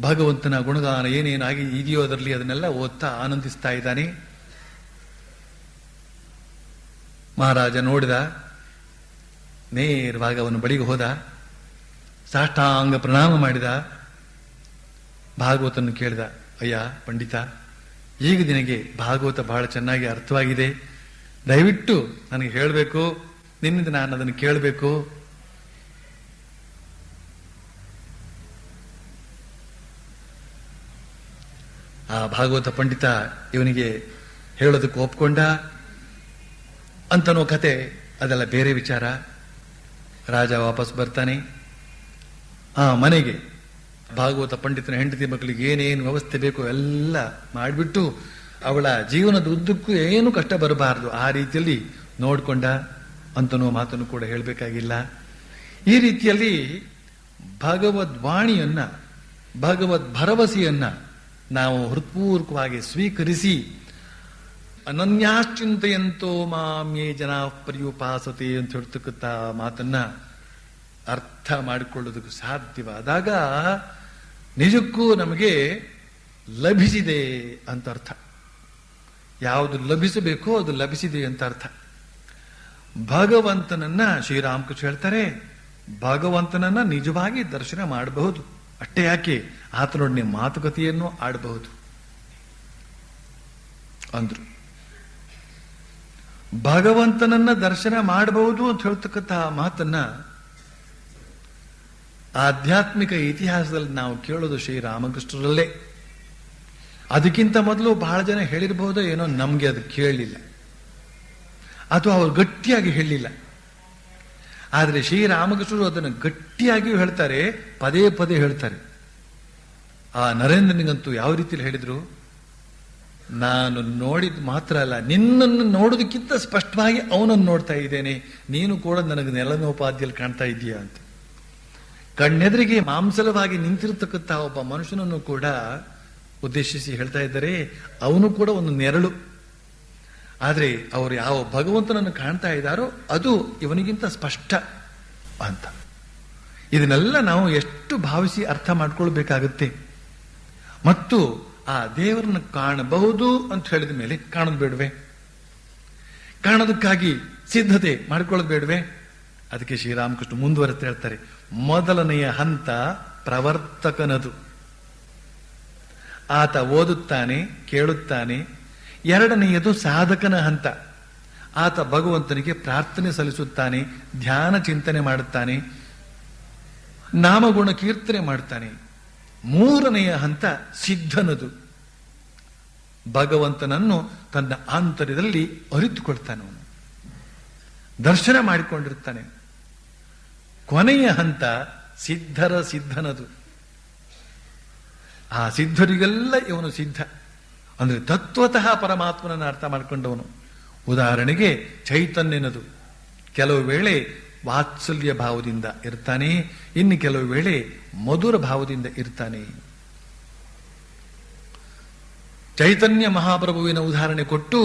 ಭಗವಂತನ ಗುಣಗಾನ ಏನೇನಾಗಿ ಇದೆಯೋ ಅದರಲ್ಲಿ ಅದನ್ನೆಲ್ಲ ಓದ್ತಾ ಆನಂದಿಸ್ತಾ ಇದ್ದಾನೆ. ಮಹಾರಾಜ ನೋಡಿದ, ನೇರವಾಗಿ ಅವನ ಬಳಿಗೆ ಹೋದ, ಸಾಷ್ಟಾಂಗ ಪ್ರಣಾಮ ಮಾಡಿದ. ಭಾಗವತನ ಕೇಳಿದ, ಅಯ್ಯ ಪಂಡಿತ, ಈಗ ನಿನಗೆ ಭಾಗವತ ಬಹಳ ಚೆನ್ನಾಗಿ ಅರ್ಥವಾಗಿದೆ, ದಯವಿಟ್ಟು ನನಗೆ ಹೇಳಬೇಕು, ನಿನ್ನಿಂದ ನಾನು ಅದನ್ನು ಕೇಳಬೇಕು. ಆ ಭಾಗವತ ಪಂಡಿತ ಇವನಿಗೆ ಹೇಳೋದಕ್ಕೆ ಒಪ್ಕೊಂಡ. ಅಂತನೋ ಕತೆ, ಅದೆಲ್ಲ ಬೇರೆ ವಿಚಾರ. ರಾಜ ವಾಪಸ್ ಬರ್ತಾನೆ. ಆ ಮನೆಗೆ ಭಾಗವತ ಪಂಡಿತನ ಹೆಂಡತಿ ಮಕ್ಕಳಿಗೆ ಏನೇನು ವ್ಯವಸ್ಥೆ ಬೇಕೋ ಎಲ್ಲ ಮಾಡಿಬಿಟ್ಟು ಅವಳ ಜೀವನದ ಉದ್ದಕ್ಕೂ ಏನು ಕಷ್ಟ ಬರಬಾರದು ಆ ರೀತಿಯಲ್ಲಿ ನೋಡ್ಕೊಂಡ. ಅಂತನೋ ಮಾತನ್ನು ಕೂಡ ಹೇಳಬೇಕಾಗಿಲ್ಲ. ಈ ರೀತಿಯಲ್ಲಿ ಭಗವದ್ವಾಣಿಯನ್ನ, ಭಗವದ್ ಭರವಸೆಯನ್ನ ನಾವು ಹೃತ್ಪೂರ್ವಕವಾಗಿ ಸ್ವೀಕರಿಸಿ, ಅನನ್ಯಾಶ್ಚಿಂತೆಯಂತೋ ಮಾಮ್ಯೇ ಜನ ಪರ್ಯುಪಾಸತೆ ಅಂತ ಹೇಳ್ತಕ್ಕಂಥ ಮಾತನ್ನ ಅರ್ಥ ಮಾಡಿಕೊಳ್ಳೋದಕ್ಕೆ ಸಾಧ್ಯವಾದಾಗ ನಿಜಕ್ಕೂ ನಮಗೆ ಲಭಿಸಿದೆ ಅಂತ ಅರ್ಥ. ಯಾವುದು ಲಭಿಸಬೇಕೋ ಅದು ಲಭಿಸಿದೆ ಅಂತ ಅರ್ಥ. ಭಗವಂತನನ್ನ ಶ್ರೀರಾಮಕೃಷ್ಣ ಹೇಳ್ತಾರೆ, ಭಗವಂತನನ್ನ ನಿಜವಾಗಿ ದರ್ಶನ ಮಾಡಬಹುದು. ಅಷ್ಟೇ ಯಾಕೆ, ಆತನೊಡನೆ ಮಾತುಕತೆಯನ್ನು ಆಡಬಹುದು ಅಂದ್ರು. ಭಗವಂತನನ್ನ ದರ್ಶನ ಮಾಡಬಹುದು ಅಂತ ಹೇಳ್ತಕ್ಕಂತಹ ಮಾತನ್ನ ಆಧ್ಯಾತ್ಮಿಕ ಇತಿಹಾಸದಲ್ಲಿ ನಾವು ಕೇಳೋದು ಶ್ರೀರಾಮಕೃಷ್ಣರಲ್ಲೇ. ಅದಕ್ಕಿಂತ ಮೊದಲು ಬಹಳ ಜನ ಹೇಳಿರಬಹುದೋ ಏನೋ, ನಮ್ಗೆ ಅದು ಕೇಳಲಿಲ್ಲ ಅಥವಾ ಅವ್ರು ಗಟ್ಟಿಯಾಗಿ ಹೇಳಲಿಲ್ಲ. ಆದರೆ ಶ್ರೀರಾಮಕೃಷ್ಣರು ಅದನ್ನು ಗಟ್ಟಿಯಾಗಿಯೂ ಹೇಳ್ತಾರೆ, ಪದೇ ಪದೇ ಹೇಳ್ತಾರೆ. ಆ ನರೇಂದ್ರನಿಗಂತೂ ಯಾವ ರೀತಿಯಲ್ಲಿ ಹೇಳಿದ್ರು, ನಾನು ನೋಡಿದ್ ಮಾತ್ರ ಅಲ್ಲ, ನಿನ್ನನ್ನು ನೋಡೋದಕ್ಕಿಂತ ಸ್ಪಷ್ಟವಾಗಿ ಅವನನ್ನು ನೋಡ್ತಾ ಇದ್ದೇನೆ, ನೀನು ಕೂಡ ನನಗೆ ನೆಲನೋಪಾದಿಯಲ್ಲಿ ಕಾಣ್ತಾ ಇದೀಯಾ ಅಂತ. ಕಣ್ಣೆದುರಿಗೆ ಮಾಂಸಲವಾಗಿ ನಿಂತಿರತಕ್ಕಂತಹ ಒಬ್ಬ ಮನುಷ್ಯನನ್ನು ಕೂಡ ಉದ್ದೇಶಿಸಿ ಹೇಳ್ತಾ ಇದ್ದಾರೆ, ಅವನು ಕೂಡ ಒಂದು ನೆರಳು. ಆದರೆ ಅವರು ಯಾವ ಭಗವಂತನನ್ನು ಕಾಣ್ತಾ ಇದ್ದಾರೋ ಅದು ಇವನಿಗಿಂತ ಸ್ಪಷ್ಟ ಅಂತ. ಇದನ್ನೆಲ್ಲ ನಾವು ಎಷ್ಟು ಭಾವಿಸಿ ಅರ್ಥ ಮಾಡ್ಕೊಳ್ಬೇಕಾಗುತ್ತೆ. ಮತ್ತು ಆ ದೇವರನ್ನು ಕಾಣಬಹುದು ಅಂತ ಹೇಳಿದ ಮೇಲೆ ಕಾಣೋದು ಬೇಡವೆ? ಕಾಣೋದಕ್ಕಾಗಿ ಸಿದ್ಧತೆ ಮಾಡಿಕೊಳ್ಳೋದು ಬೇಡವೆ? ಅದಕ್ಕೆ ಶ್ರೀರಾಮಕೃಷ್ಣ ಮುಂದುವರೆತ ಹೇಳ್ತಾರೆ, ಮೊದಲನೆಯ ಹಂತ ಪ್ರವರ್ತಕನದು. ಆತ ಓದುತ್ತಾನೆ, ಕೇಳುತ್ತಾನೆ. ಎರಡನೆಯದು ಸಾಧಕನ ಹಂತ. ಆತ ಭಗವಂತನಿಗೆ ಪ್ರಾರ್ಥನೆ ಸಲ್ಲಿಸುತ್ತಾನೆ, ಧ್ಯಾನ ಚಿಂತನೆ ಮಾಡುತ್ತಾನೆ, ನಾಮಗುಣ ಕೀರ್ತನೆ ಮಾಡ್ತಾನೆ. ಮೂರನೆಯ ಹಂತ ಸಿದ್ಧನದು. ಭಗವಂತನನ್ನು ತನ್ನ ಆಂತರ್ಯದಲ್ಲಿ ಅರಿತುಕೊಳ್ತಾನೆ, ಅವನು ದರ್ಶನ ಮಾಡಿಕೊಂಡಿರ್ತಾನೆ. ಕೊನೆಯ ಹಂತ ಸಿದ್ಧನದು. ಆ ಸಿದ್ಧರಿಗೆಲ್ಲ ಇವನು ಸಿದ್ಧ, ಅಂದ್ರೆ ತತ್ವತಃ ಪರಮಾತ್ಮನನ್ನು ಅರ್ಥ ಮಾಡಿಕೊಂಡವನು. ಉದಾಹರಣೆಗೆ ಚೈತನ್ಯನದು. ಕೆಲವು ವೇಳೆ ವಾತ್ಸಲ್ಯ ಭಾವದಿಂದ ಇರ್ತಾನೆ, ಇನ್ನು ಕೆಲವು ವೇಳೆ ಮಧುರ ಭಾವದಿಂದ ಇರ್ತಾನೆ. ಚೈತನ್ಯ ಮಹಾಪ್ರಭುವಿನ ಉದಾಹರಣೆ ಕೊಟ್ಟು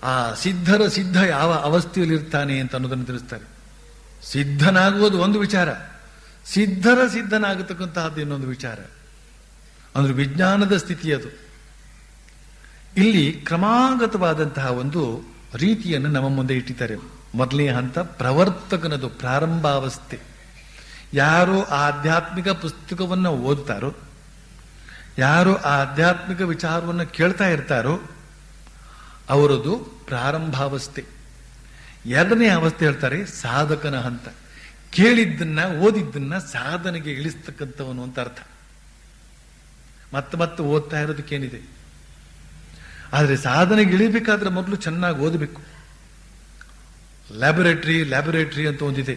ಆ ಸಿದ್ಧ ಯಾವ ಅವಸ್ಥೆಯಲ್ಲಿ ಇರ್ತಾನೆ ಅಂತ ಅನ್ನೋದನ್ನು ತಿಳಿಸ್ತಾರೆ. ಸಿದ್ಧನಾಗುವುದು ಒಂದು ವಿಚಾರ, ಸಿದ್ಧನಾಗತಕ್ಕಂತಹದ್ದು ಇನ್ನೊಂದು ವಿಚಾರ. ಅಂದ್ರೆ ವಿಜ್ಞಾನದ ಸ್ಥಿತಿ ಅದು. ಇಲ್ಲಿ ಕ್ರಮಾಗತವಾದಂತಹ ಒಂದು ರೀತಿಯನ್ನು ನಮ್ಮ ಮುಂದೆ ಇಟ್ಟಿದ್ದಾರೆ. ಮೊದಲನೇ ಹಂತ ಪ್ರವರ್ತಕನದು, ಪ್ರಾರಂಭಾವಸ್ಥೆ. ಯಾರು ಆಧ್ಯಾತ್ಮಿಕ ಪುಸ್ತಕವನ್ನು ಓದ್ತಾರೋ, ಯಾರು ಆಧ್ಯಾತ್ಮಿಕ ವಿಚಾರವನ್ನು ಕೇಳ್ತಾ ಇರ್ತಾರೋ ಅವರದು ಪ್ರಾರಂಭಾವಸ್ಥೆ. ಎರಡನೇ ಅವಸ್ಥೆ ಹೇಳ್ತಾರೆ ಸಾಧಕನ ಹಂತ. ಕೇಳಿದ್ದನ್ನ ಓದಿದ್ದನ್ನ ಸಾಧನೆಗೆ ಇಳಿಸ್ತಕ್ಕಂಥವನು ಅಂತ ಅರ್ಥ. ಮತ್ತೆ ಓದ್ತಾ ಇರೋದಕ್ಕೇನಿದೆ, ಆದರೆ ಸಾಧನೆಗೆ ಇಳಿಬೇಕಾದ್ರೆ ಮೊದಲು ಚೆನ್ನಾಗಿ ಓದಬೇಕು. ಲ್ಯಾಬೊರೇಟರಿ ಅಂತ ಒಂದಿದೆ,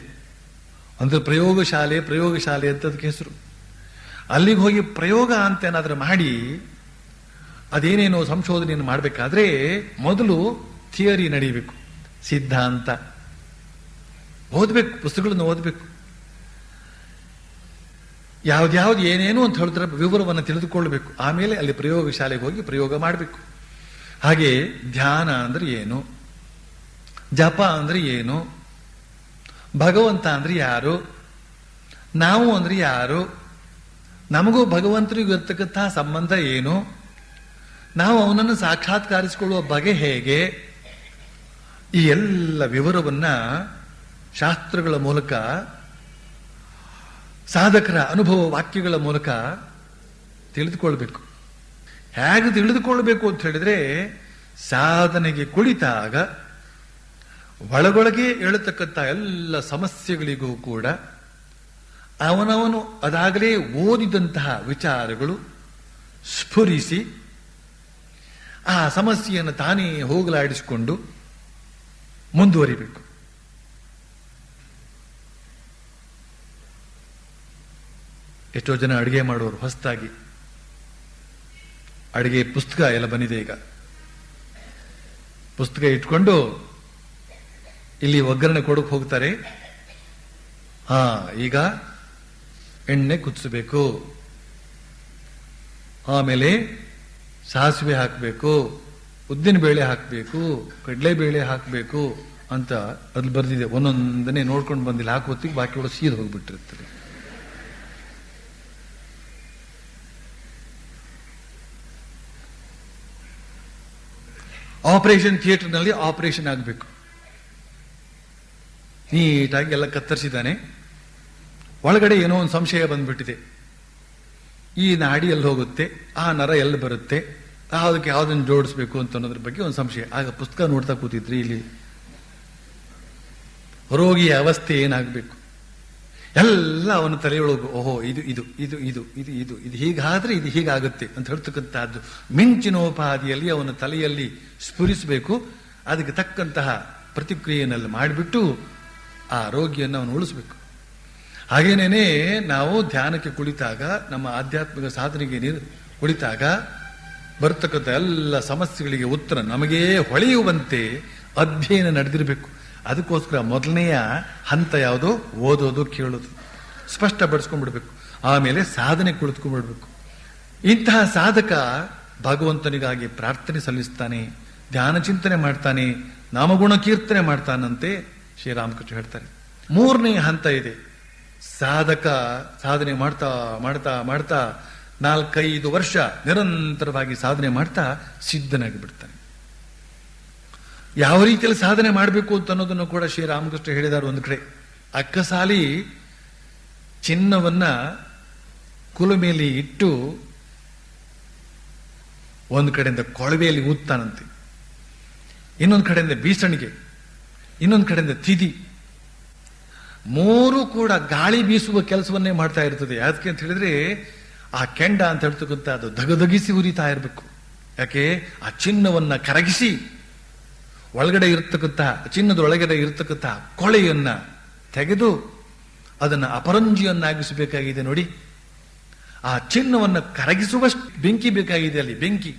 ಅಂದ್ರೆ ಪ್ರಯೋಗಶಾಲೆ ಅಂತ ಅದಕ್ಕೆ ಹೆಸರು. ಅಲ್ಲಿಗೆ ಹೋಗಿ ಪ್ರಯೋಗ ಅಂತ ಏನಾದ್ರೂ ಮಾಡಿ ಅದೇನೇನೋ ಸಂಶೋಧನೆಯನ್ನು ಮಾಡಬೇಕಾದ್ರೆ ಮೊದಲು ಥಿಯರಿ ನಡೀಬೇಕು, ಸಿದ್ಧಾಂತ ಓದಬೇಕು, ಪುಸ್ತಕಗಳನ್ನು ಓದಬೇಕು. ಯಾವ್ದ್ಯಾವ್ದು ಏನೇನು ಅಂತ ಹೇಳಿದ್ರೆ ವಿವರವನ್ನು ತಿಳಿದುಕೊಳ್ಬೇಕು. ಆಮೇಲೆ ಅಲ್ಲಿ ಪ್ರಯೋಗ ಶಾಲೆಗೆ ಹೋಗಿ ಪ್ರಯೋಗ ಮಾಡಬೇಕು. ಹಾಗೆ ಧ್ಯಾನ ಅಂದ್ರೆ ಏನು, ಜಪ ಅಂದ್ರೆ ಏನು, ಭಗವಂತ ಅಂದ್ರೆ ಯಾರು, ನಾವು ಅಂದ್ರೆ ಯಾರು, ನಮಗೂ ಭಗವಂತನಿಗೂ ಇರ್ತಕ್ಕಂಥ ಸಂಬಂಧ ಏನು, ನಾವು ಅವನನ್ನು ಸಾಕ್ಷಾತ್ಕರಿಸಿಕೊಳ್ಳುವ ಬಗೆ ಹೇಗೆ, ಈ ಎಲ್ಲ ವಿವರವನ್ನ ಶಾಸ್ತ್ರಗಳ ಮೂಲಕ, ಸಾಧಕರ ಅನುಭವ ವಾಕ್ಯಗಳ ಮೂಲಕ ತಿಳಿದುಕೊಳ್ಬೇಕು. ಹೇಗೆ ತಿಳಿದುಕೊಳ್ಬೇಕು ಅಂತ ಹೇಳಿದ್ರೆ, ಸಾಧನೆಗೆ ಕುಳಿತಾಗ ಒಳಗೊಳಗೆ ಹೇಳತಕ್ಕಂಥ ಎಲ್ಲ ಸಮಸ್ಯೆಗಳಿಗೂ ಕೂಡ ಅವನವನು ಅದಾಗಲೇ ಓದಿದಂತಹ ವಿಚಾರಗಳು ಸ್ಫುರಿಸಿ ಆ ಸಮಸ್ಯೆಯನ್ನು ತಾನೇ ಹೋಗಲಾಡಿಸಿಕೊಂಡು ಮುಂದುವರಿಬೇಕು. ಎಷ್ಟೋ ಜನ ಅಡಿಗೆ ಮಾಡೋರು ಹೊಸದಾಗಿ ಅಡಿಗೆ ಪುಸ್ತಕ ಎಲ್ಲ ಬಂದಿದೆ. ಈಗ ಪುಸ್ತಕ ಇಟ್ಕೊಂಡು ಇಲ್ಲಿ ಒಗ್ಗರಣೆ ಕೊಡಕ್ಕೆ ಹೋಗ್ತಾರೆ. ಈಗ ಎಣ್ಣೆ ಕುದಿಸಬೇಕು, ಆಮೇಲೆ ಸಾಸಿವೆ ಹಾಕಬೇಕು, ಉದ್ದಿನ ಬೇಳೆ ಹಾಕಬೇಕು, ಕಡಲೆಬೇಳೆ ಹಾಕಬೇಕು ಅಂತ ಅಲ್ಲಿ ಬರ್ದಿದೆ. ಒಂದೊಂದನೇ ನೋಡ್ಕೊಂಡು ಬಂದಿಲ್ಲ, ಹಾಕೋತಿಗೆ ಬಾಕಿ ಒಳಗೆ ಸೀದ್ ಹೋಗ್ಬಿಟ್ಟಿರ್ತಾರೆ. ಆಪರೇಷನ್ ಥಿಯೇಟರ್ನಲ್ಲಿ ಆಪರೇಷನ್ ಆಗಬೇಕು. ನೀಟಾಗಿ ಎಲ್ಲ ಕತ್ತರಿಸಿದ್ದಾನೆ, ಒಳಗಡೆ ಏನೋ ಒಂದು ಸಂಶಯ ಬಂದ್ಬಿಟ್ಟಿದೆ. ಈ ನಾಡಿ ಎಲ್ಲಿ ಹೋಗುತ್ತೆ, ಆ ನರ ಎಲ್ಲಿ ಬರುತ್ತೆ, ಅದಕ್ಕೆ ಯಾವ್ದನ್ನು ಜೋಡಿಸ್ಬೇಕು ಅಂತ ಅನ್ನೋದ್ರ ಬಗ್ಗೆ ಒಂದು ಸಂಶಯ. ಆಗ ಪುಸ್ತಕ ನೋಡ್ತಾ ಕೂತಿದ್ರಿ, ಇಲ್ಲಿ ರೋಗಿಯ ಅವಸ್ಥೆ ಏನಾಗಬೇಕು ಎಲ್ಲ ಅವನ ತಲೆಯೊಳಗು, ಓಹೋ ಇದು ಇದು ಇದು ಇದು ಇದು ಇದು ಇದು ಹೀಗಾದ್ರೆ ಇದು ಹೀಗಾಗುತ್ತೆ ಅಂತ ಹೇಳ್ತಕ್ಕಂತಹದ್ದು ಮಿಂಚಿನೋಪಾದಿಯಲ್ಲಿ ಅವನ ತಲೆಯಲ್ಲಿ ಸ್ಫುರಿಸಬೇಕು. ಅದಕ್ಕೆ ತಕ್ಕಂತಹ ಪ್ರತಿಕ್ರಿಯೆಯಲ್ಲಿ ಮಾಡಿಬಿಟ್ಟು ಆ ರೋಗಿಯನ್ನು ಅವನು ಉಳಿಸ್ಬೇಕು. ಹಾಗೇನೇನೆ ನಾವು ಧ್ಯಾನಕ್ಕೆ ಕುಳಿತಾಗ, ನಮ್ಮ ಆಧ್ಯಾತ್ಮಿಕ ಸಾಧನೆಗೆ ಕುಳಿತಾಗ ಬರ್ತಕ್ಕಂಥ ಎಲ್ಲ ಸಮಸ್ಯೆಗಳಿಗೆ ಉತ್ತರ ನಮಗೇ ಹೊಳೆಯುವಂತೆ ಅಧ್ಯಯನ ನಡೆದಿರಬೇಕು. ಅದಕ್ಕೋಸ್ಕರ ಮೊದಲನೆಯ ಹಂತ ಯಾವುದು, ಓದೋದು, ಕೇಳೋದು, ಸ್ಪಷ್ಟಪಡಿಸ್ಕೊಂಡ್ಬಿಡ್ಬೇಕು. ಆಮೇಲೆ ಸಾಧನೆ ಕುಳಿತುಕೊಂಡ್ಬಿಡ್ಬೇಕು. ಇಂತಹ ಸಾಧಕ ಭಗವಂತನಿಗಾಗಿ ಪ್ರಾರ್ಥನೆ ಸಲ್ಲಿಸ್ತಾನೆ, ಧ್ಯಾನ ಚಿಂತನೆ ಮಾಡ್ತಾನೆ, ನಾಮಗುಣ ಕೀರ್ತನೆ ಮಾಡ್ತಾನಂತೆ ಶ್ರೀರಾಮಕೃಷ್ಣ ಹೇಳ್ತಾರೆ. ಮೂರನೇ ಹಂತ ಇದೆ. ಸಾಧಕ ಸಾಧನೆ ಮಾಡ್ತಾ ಮಾಡ್ತಾ ಮಾಡ್ತಾ 4-5 ವರ್ಷ ನಿರಂತರವಾಗಿ ಸಾಧನೆ ಮಾಡ್ತಾ ಸಿದ್ಧನಾಗಿ ಬಿಡ್ತಾನೆ. ಯಾವ ರೀತಿಯಲ್ಲಿ ಸಾಧನೆ ಮಾಡಬೇಕು ಅಂತ ಅನ್ನೋದನ್ನು ಕೂಡ ಶ್ರೀರಾಮಕೃಷ್ಣ ಹೇಳಿದ್ದಾರೆ. ಒಂದು ಕಡೆ ಅಕ್ಕಸಾಲಿ ಚಿನ್ನವನ್ನ ಕುಲುಮೆಯಲ್ಲಿ ಇಟ್ಟು ಒಂದು ಕಡೆಯಿಂದ ಕೊಳವೆಯಲ್ಲಿ ಊದ್ತಾನಂತೆ, ಇನ್ನೊಂದು ಕಡೆಯಿಂದ ಬೀಸಣಿಗೆ, ಇನ್ನೊಂದು ಕಡೆಯಿಂದ ತಿದಿ. ಮೂರು ಕೂಡ ಗಾಳಿ ಬೀಸುವ ಕೆಲಸವನ್ನೇ ಮಾಡ್ತಾ ಇರ್ತದೆ. ಯಾಕೆ ಅಂತ ಹೇಳಿದ್ರೆ ಆ ಕೆಂಡ ಅಂತ ಹೇಳ್ತಕ್ಕಂಥ ಅದು ಧಗಧಗಿಸಿ ಉರಿತಾ ಇರಬೇಕು. ಯಾಕೆ, ಆ ಚಿನ್ನವನ್ನ ಕರಗಿಸಿ ಒಳಗಡೆ ಇರತಕ್ಕಂಥ ಚಿನ್ನದೊಳಗಡೆ ಇರತಕ್ಕಂಥ ಕೊಳೆಯನ್ನ ತೆಗೆದು ಅದನ್ನು ಅಪರಂಜಿಯನ್ನಾಗಿಸಬೇಕಾಗಿದೆ. ನೋಡಿ, ಆ ಚಿನ್ನವನ್ನು ಕರಗಿಸುವಷ್ಟು ಬೆಂಕಿ ಬೇಕಾಗಿದೆ. ಅಲ್ಲಿ ಬೆಂಕಿ,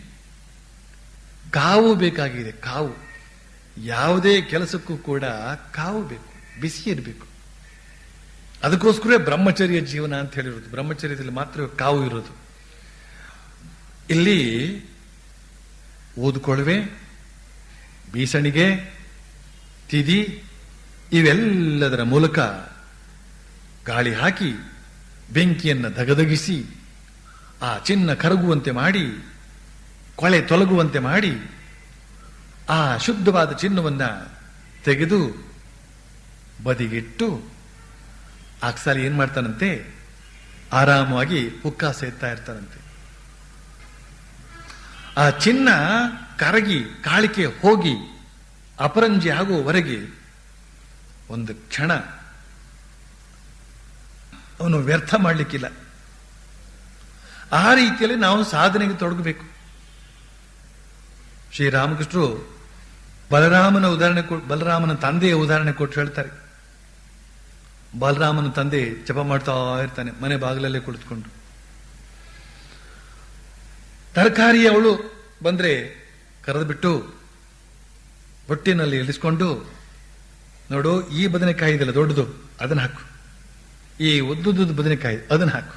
ಕಾವು ಬೇಕಾಗಿದೆ. ಕಾವು, ಯಾವುದೇ ಕೆಲಸಕ್ಕೂ ಕೂಡ ಕಾವು ಬೇಕು, ಬಿಸಿ ಇರಬೇಕು. ಅದಕ್ಕೋಸ್ಕರ ಬ್ರಹ್ಮಚರ್ಯ ಜೀವನ ಅಂತ ಹೇಳಿರೋದು. ಬ್ರಹ್ಮಚರ್ಯದಲ್ಲಿ ಮಾತ್ರ ಕಾವು ಇರೋದು. ಇಲ್ಲಿ ಊದುಕೊಳವೆ, ಬೀಸಣಿಗೆ, ತಿದಿ ಇವೆಲ್ಲದರ ಮೂಲಕ ಗಾಳಿ ಹಾಕಿ ಬೆಂಕಿಯನ್ನು ಧಗಧಗಿಸಿ ಆ ಚಿನ್ನ ಕರಗುವಂತೆ ಮಾಡಿ, ಕೊಳೆ ತೊಲಗುವಂತೆ ಮಾಡಿ, ಆ ಶುದ್ಧವಾದ ಚಿನ್ನವನ್ನ ತೆಗೆದು ಬದಿಗಿಟ್ಟು ಅಕ್ಸಾಲಿ ಏನ್ ಮಾಡ್ತಾನಂತೆ, ಆರಾಮವಾಗಿ ಹುಕ್ಕ ಸೇರ್ತಾ ಇರ್ತಾನಂತೆ. ಆ ಚಿನ್ನ ಕರಗಿ ಕಾಳಿಕೆ ಹೋಗಿ ಅಪರಂಜಿ ಆಗುವವರೆಗೆ ಒಂದು ಕ್ಷಣ ಅವನು ವ್ಯರ್ಥ ಮಾಡಲಿಕ್ಕಿಲ್ಲ. ಆ ರೀತಿಯಲ್ಲಿ ನಾವು ಸಾಧನೆಗೆ ತೊಡಗಬೇಕು. ಶ್ರೀರಾಮಕೃಷ್ಣರು ಬಲರಾಮನ ತಂದೆಯ ಉದಾಹರಣೆ ಕೊಟ್ಟು ಹೇಳ್ತಾರೆ. ಬಲರಾಮನ ತಂದೆ ಜಪ ಮಾಡ್ತಾ ಇರ್ತಾನೆ ಮನೆ ಬಾಗಿಲಲ್ಲೇ ಕುಳಿತುಕೊಂಡು. ತರಕಾರಿ ಅವಳು ಬಂದ್ರೆ ಕರೆದು ಬಿಟ್ಟು ಬೊಟ್ಟಿನಲ್ಲಿ ಇಳಿಸ್ಕೊಂಡು, ನೋಡು ಈ ಬದನೆಕಾಯಿ ಇದೆಲ್ಲ ದೊಡ್ಡದು, ಅದನ್ನ ಹಾಕು, ಈ ಉದ್ದುದ್ದು ಬದನೆಕಾಯಿ ಅದನ್ನ ಹಾಕು,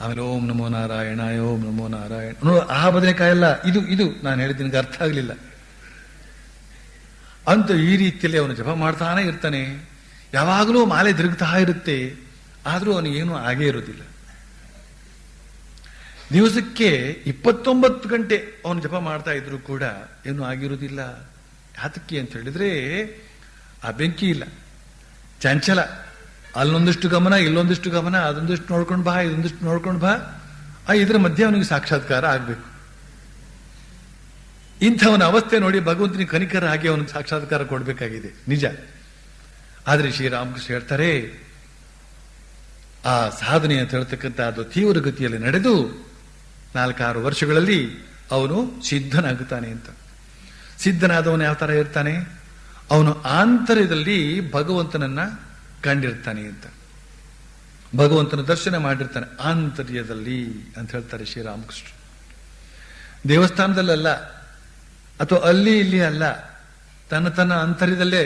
ಆಮೇಲೆ ಓಂ ನಮೋ ನಾರಾಯಣ, ಓಂ ನಮೋ ನಾರಾಯಣ. ನೋಡು ಆ ಬದನೆಕಾಯಿ ಅಲ್ಲ, ಇದು ನಾನು ಹೇಳಿದ ನಿನಗೆ ಅರ್ಥ ಆಗಲಿಲ್ಲ ಅಂತ ಈ ರೀತಿಯಲ್ಲಿ ಅವನು ಜಪ ಮಾಡ್ತಾನೆ ಇರ್ತಾನೆ. ಯಾವಾಗಲೂ ಮಾಲೆ ತಿರುಗ್ತಾ ಇರುತ್ತೆ, ಆದರೂ ಅವನಿಗೇನು ಆಗೇ ಇರೋದಿಲ್ಲ. ದಿವಸಕ್ಕೆ 29 ಗಂಟೆ ಅವನು ಜಪ ಮಾಡ್ತಾ ಇದ್ರು ಕೂಡ ಏನೂ ಆಗಿರುವುದಿಲ್ಲ. ಯಾತಕ್ಕೆ ಅಂತ ಹೇಳಿದ್ರೆ ಆ ಬೆಂಕಿ ಇಲ್ಲ, ಚಂಚಲ, ಅಲ್ಲೊಂದಿಷ್ಟು ಗಮನ, ಇಲ್ಲೊಂದಿಷ್ಟು ಗಮನ, ಅದೊಂದಿಷ್ಟು ನೋಡ್ಕೊಂಡು ಬಾ, ಇದೊಂದಿಷ್ಟು ನೋಡ್ಕೊಂಡು ಬಾ. ಇದರ ಮಧ್ಯೆ ಅವನಿಗೆ ಸಾಕ್ಷಾತ್ಕಾರ ಆಗ್ಬೇಕು. ಇಂಥವನ ಅವಸ್ಥೆ ನೋಡಿ ಭಗವಂತನಿಗೆ ಕನಿಕರ ಆಗಿ ಅವನಿಗೆ ಸಾಕ್ಷಾತ್ಕಾರ ಕೊಡಬೇಕಾಗಿದೆ, ನಿಜ. ಆದರೆ ಶ್ರೀರಾಮಕೃಷ್ಣ ಹೇಳ್ತಾರೆ, ಆ ಸಾಧನೆ ಅಂತ ಹೇಳ್ತಕ್ಕಂಥ ಅದು ತೀವ್ರ ಗತಿಯಲ್ಲಿ ನಡೆದು 4-6 ವರ್ಷಗಳಲ್ಲಿ ಅವನು ಸಿದ್ಧನಾಗುತ್ತಾನೆ ಅಂತ. ಸಿದ್ಧನಾದವನು ಯಾವ ತರ ಇರ್ತಾನೆ? ಅವನು ಆಂತರ್ಯದಲ್ಲಿ ಭಗವಂತನನ್ನ ಕಂಡಿರ್ತಾನೆ ಅಂತ, ಭಗವಂತನ ದರ್ಶನ ಮಾಡಿರ್ತಾನೆ ಆಂತರ್ಯದಲ್ಲಿ ಅಂತ ಹೇಳ್ತಾರೆ ಶ್ರೀರಾಮಕೃಷ್ಣ. ದೇವಸ್ಥಾನದಲ್ಲ, ಅಥವಾ ಅಲ್ಲಿ ಇಲ್ಲಿ ಅಲ್ಲ, ತನ್ನ ಅಂತರ್ಯದಲ್ಲೇ